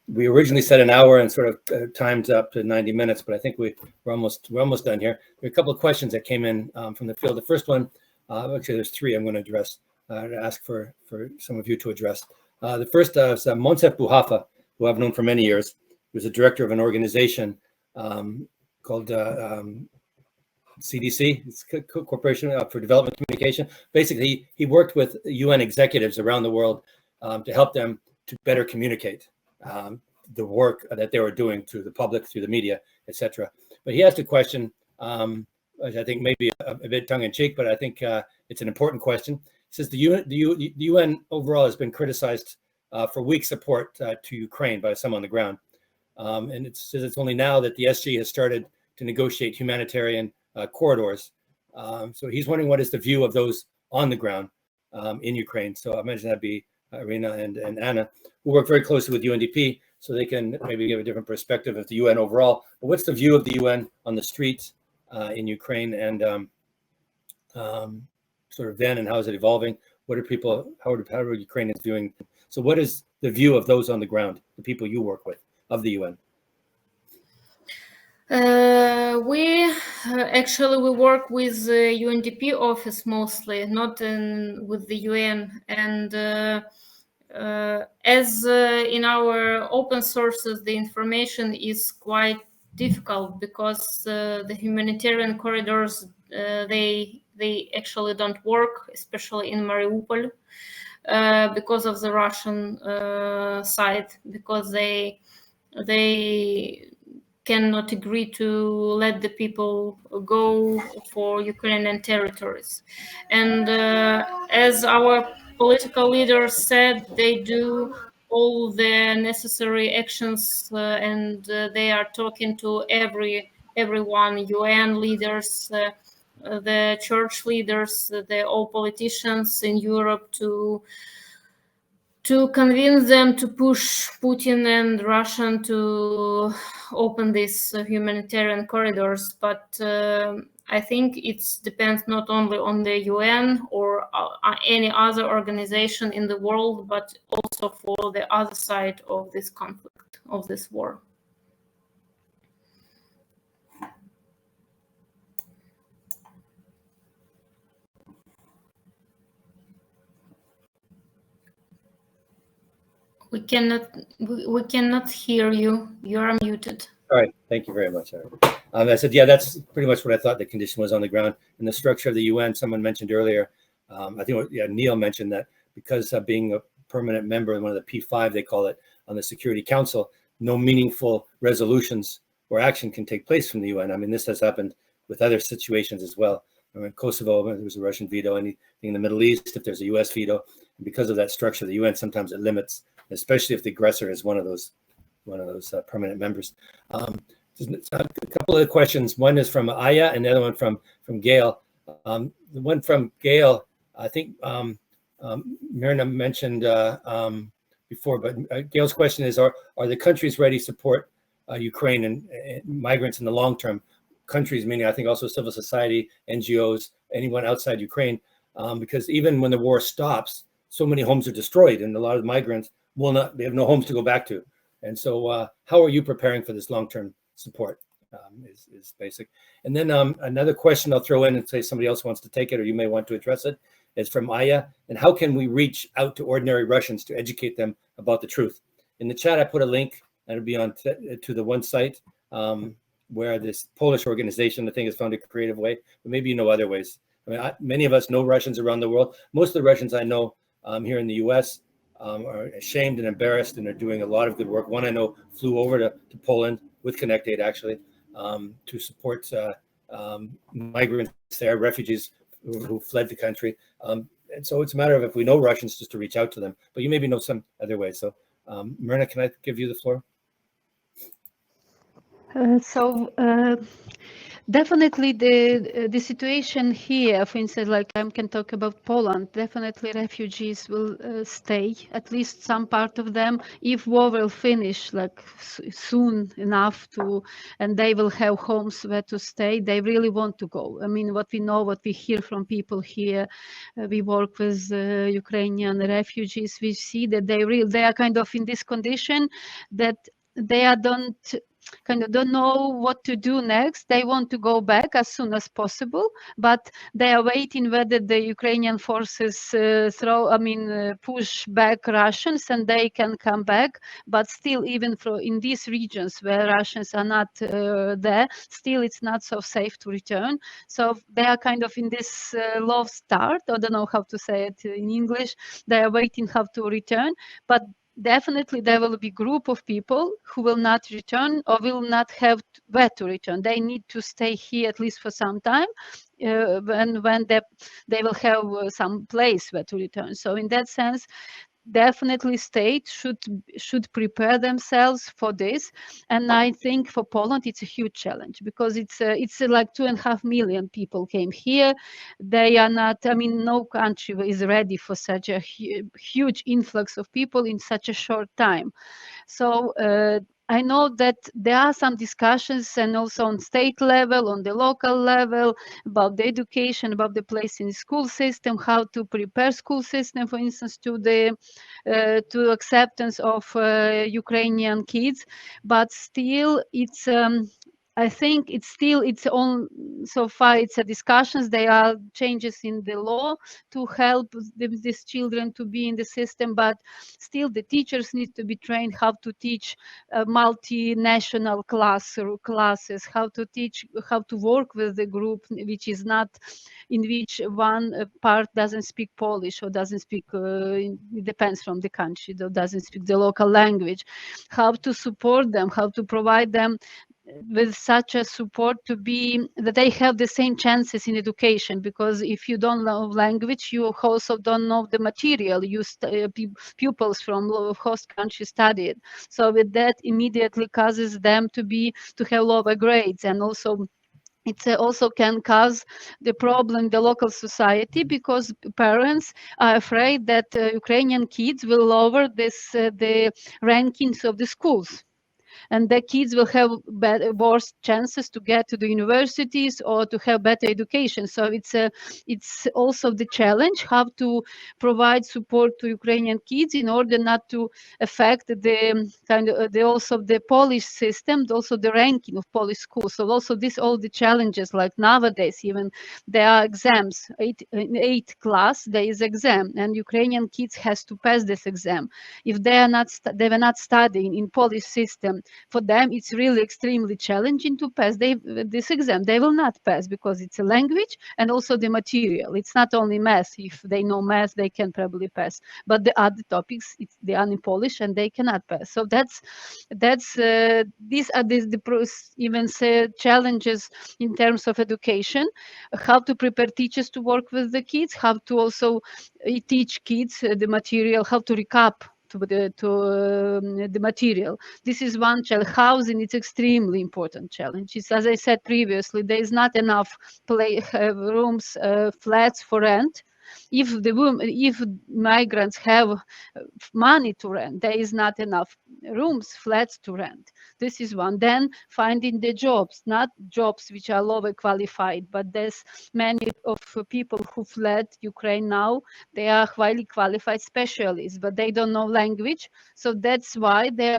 We originally said an hour and sort of timed up to 90 minutes, but I think we're almost done here. There are a couple of questions that came in from the field. The first one, actually, there's 3 I'm going to address, ask for some of you to address. The first is Monsef Buhafa, who I've known for many years. He was a director of an organization called CDC, it's Corporation for Development Communication. Basically, he worked with UN executives around the world to help them to better communicate the work that they were doing to the public, through the media, etc. But he asked a question, which I think maybe a bit tongue-in-cheek, but I think it's an important question. He says the UN overall has been criticized for weak support to Ukraine by some on the ground. And it says it's only now that the SG has started to negotiate humanitarian corridors. So he's wondering what is the view of those on the ground in Ukraine. So I imagine that'd be Irina and Anna, who work very closely with UNDP, so they can maybe give a different perspective of the UN overall. But what's the view of the UN on the streets in Ukraine, and sort of then, and how is it evolving? What are people, how are Ukrainians viewing? So what is the view of those on the ground, the people you work with, of the UN? We work with the UNDP office mostly, not with the UN. And as in our open sources, the information is quite difficult because the humanitarian corridors they actually don't work, especially in Mariupol, because of the Russian side, because they cannot agree to let the people go for Ukrainian territories. And as our political leaders said, they do all the necessary actions and they are talking to everyone, UN leaders, the church leaders, all politicians in Europe to convince them to push Putin and Russia to open these humanitarian corridors. But I think it depends not only on the UN or any other organization in the world, but also for the other side of this conflict, of this war. We cannot hear you. You are muted. All right, thank you very much. I said, yeah, that's pretty much what I thought the condition was on the ground. And the structure of the UN, someone mentioned earlier, I think Neil mentioned that because of being a permanent member of one of the P5, they call it, on the Security Council, no meaningful resolutions or action can take place from the UN. I mean, this has happened with other situations as well. In Kosovo, there was a Russian veto. Anything in the Middle East, if there's a US veto, and because of that structure of the UN, sometimes it limits, especially if the aggressor is one of those permanent members. A couple of questions. One is from Aya, and the other one from Gail. The one from Gail, I think Mirna mentioned before, but Gail's question is: Are the countries ready to support Ukraine and migrants in the long term? Countries, meaning I think also civil society, NGOs, anyone outside Ukraine, because even when the war stops, so many homes are destroyed, and a lot of migrants they have no homes to go back to. And so how are you preparing for this long-term support is basic. And then another question I'll throw in and say somebody else wants to take it, or you may want to address it, is from Aya. And how can we reach out to ordinary Russians to educate them about the truth? In the chat, I put a link, and it'll be on to the one site where this Polish organization, I think, has found a creative way, but maybe you know other ways. I mean, many of us know Russians around the world. Most of the Russians I know here in the US are ashamed and embarrassed, and are doing a lot of good work. One I know flew over to Poland with ConnectAid, actually, to support migrants there, refugees who fled the country. And so it's a matter of, if we know Russians, just to reach out to them. But you maybe know some other ways. So Mirna, can I give you the floor? Definitely the situation here, for instance, like I can talk about Poland, definitely refugees will stay, at least some part of them, if war will finish like soon enough and they will have homes where to stay. They really want to go. I mean, what we hear from people here, we work with Ukrainian refugees, we see that they are kind of in this condition that they don't know what to do next. They want to go back as soon as possible, but they are waiting whether the Ukrainian forces push back Russians and they can come back. But still, even in these regions where Russians are not there, still it's not so safe to return. So they are kind of in this low start. I don't know how to say it in English. They are waiting how to return, but definitely there will be a group of people who will not return or will not have where to return. They need to stay here at least for some time when they will have some place where to return. So in that sense, definitely states should prepare themselves for this. And I think for Poland it's a huge challenge, because it's like 2.5 million people came here. They are not, no country is ready for such a huge influx of people in such a short time. So I know that there are some discussions, and also on state level, on the local level, about the education, about the place in the school system, how to prepare school system, for instance, to the to acceptance of Ukrainian kids. But still, it's I think it's on so far it's a discussions. There are changes in the law to help these children to be in the system, but still the teachers need to be trained how to teach multinational classes, how to teach, how to work with the group which is not, in which one part doesn't speak Polish or doesn't speak, it depends from the country, doesn't speak the local language, how to support them, how to provide them with such a support to be that they have the same chances in education, because if you don't know language, you also don't know the material pupils from host country study it. So with that immediately causes them to have lower grades, and also it also can cause the problem in the local society, because parents are afraid that Ukrainian kids will lower the rankings of the schools, and the kids will have worse chances to get to the universities or to have better education. So it's also the challenge how to provide support to Ukrainian kids in order not to affect the kind of also the Polish system, also the ranking of Polish schools. So also all the challenges, like nowadays even there are exams. In 8th class there is exam, and Ukrainian kids has to pass this exam. If they were not studying in Polish system, for them it's really extremely challenging to pass this exam. They will not pass because it's a language and also the material. It's not only math. If they know math, they can probably pass, but the other topics they are in Polish and they cannot pass. So these are even challenges in terms of education, how to prepare teachers to work with the kids, how to also teach kids the material, how to recap to the material. This is one challenge. Housing is extremely important challenge. It's, as I said previously, there is not enough rooms, flats for rent. If migrants have money to rent, there is not enough rooms, flats to rent. This is one. Then finding the jobs, not jobs which are lower qualified, but there's many of people who fled Ukraine now. They are highly qualified specialists, but they don't know language. So that's why they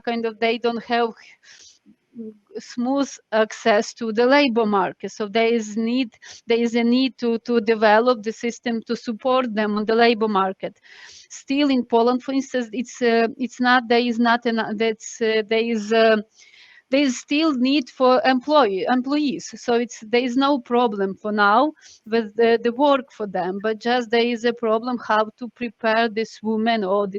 don't have smooth access to the labor market. So there is a need to develop the system to support them on the labor market. Still in Poland, for instance, there is still need for employees. So there is no problem for now with the work for them, but just there is a problem how to prepare this women or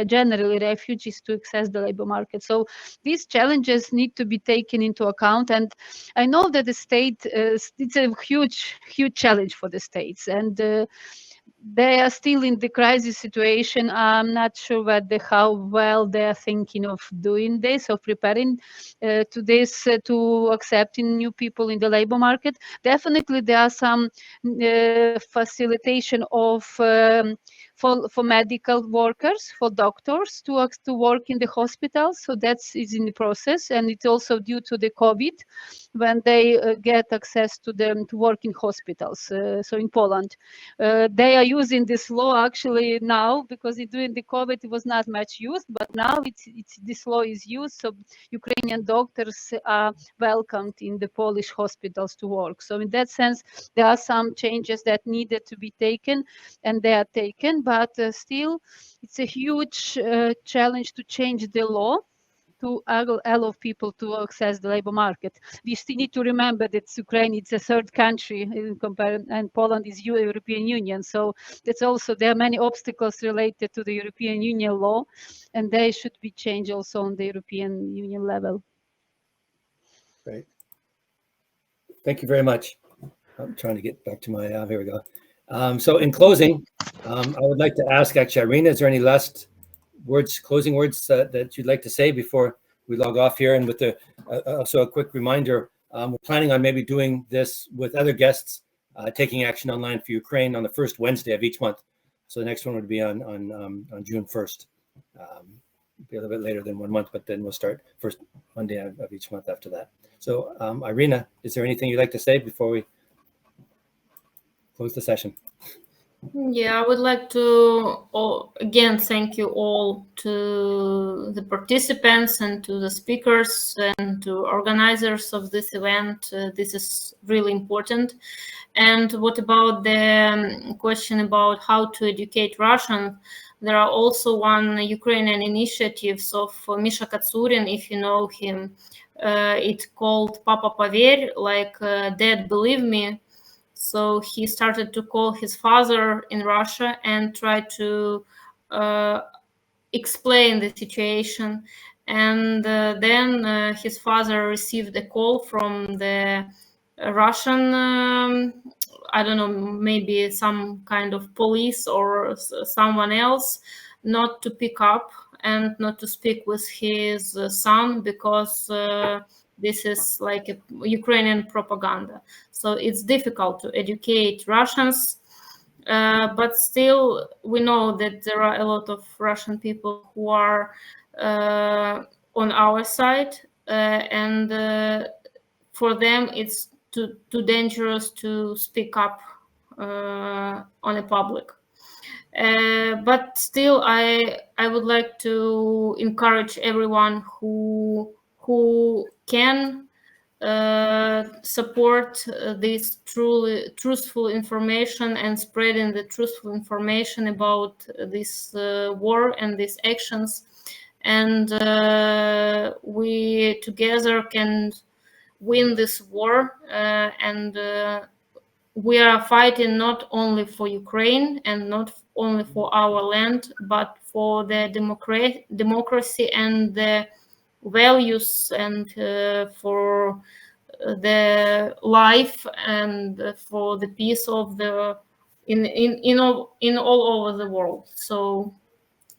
generally refugees to access the labor market. So these challenges need to be taken into account. And I know that the state, it's a huge challenge for the states, and they are still in the crisis situation. I'm not sure how well they are thinking of doing this, of preparing to this, to accepting new people in the labor market. Definitely, there are some facilitation of for medical workers, for doctors to work in the hospitals. So that is in the process, and it's also due to the COVID, when they get access to them to work in hospitals. So in Poland, they are using this law actually now, because during the COVID it was not much used, but now this law is used. So Ukrainian doctors are welcomed in the Polish hospitals to work. So in that sense, there are some changes that needed to be taken, and they are taken, but still it's a huge challenge to change the law to allow people to access the labor market. We still need to remember that Ukraine is a third country in comparison, and Poland is European Union. So that's also, there are many obstacles related to the European Union law, and they should be changed also on the European Union level. Great. Thank you very much. I'm trying to get back to my, here we go. So in closing, I would like to ask, actually, Irina, is there any last words, closing words that you'd like to say before we log off here? And with the also a quick reminder, we're planning on maybe doing this with other guests, taking action online for Ukraine on the first Wednesday of each month. So the next one would be on June 1st. Be a little bit later than 1 month, but then we'll start first Monday of each month after that. So Irina, is there anything you'd like to say before we close the session? Yeah, I would like to again thank you all, to the participants and to the speakers and to organizers of this event. This is really important. And what about the question about how to educate Russian? There are also one Ukrainian initiatives of Misha Katsurin, if you know him. It's called Papa Pover, like Dad Believe Me. So he started to call his father in Russia and try to explain the situation. And then his father received a call from the Russian, I don't know, maybe some kind of police or someone else, not to pick up and not to speak with his son, because this is like a Ukrainian propaganda. So it's difficult to educate Russians. But still, we know that there are a lot of Russian people who are on our side, and for them it's too dangerous to speak up on a public. But still, I would like to encourage everyone who can support this truly truthful information and spreading the truthful information about this war and these actions. And we together can win this war. And we are fighting not only for Ukraine and not only for our land, but for the democracy and the values, and for the life, and for the peace of the in all over the world. So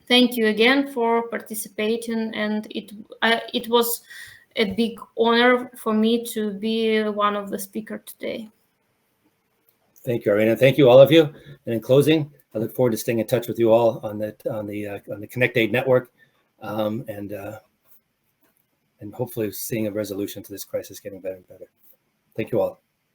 thank you again for participating, and it was a big honor for me to be one of the speakers today. Thank you, Irina. Thank you, all of you. And in closing, I look forward to staying in touch with you all on the ConnectAid network, and hopefully seeing a resolution to this crisis getting better and better. Thank you all.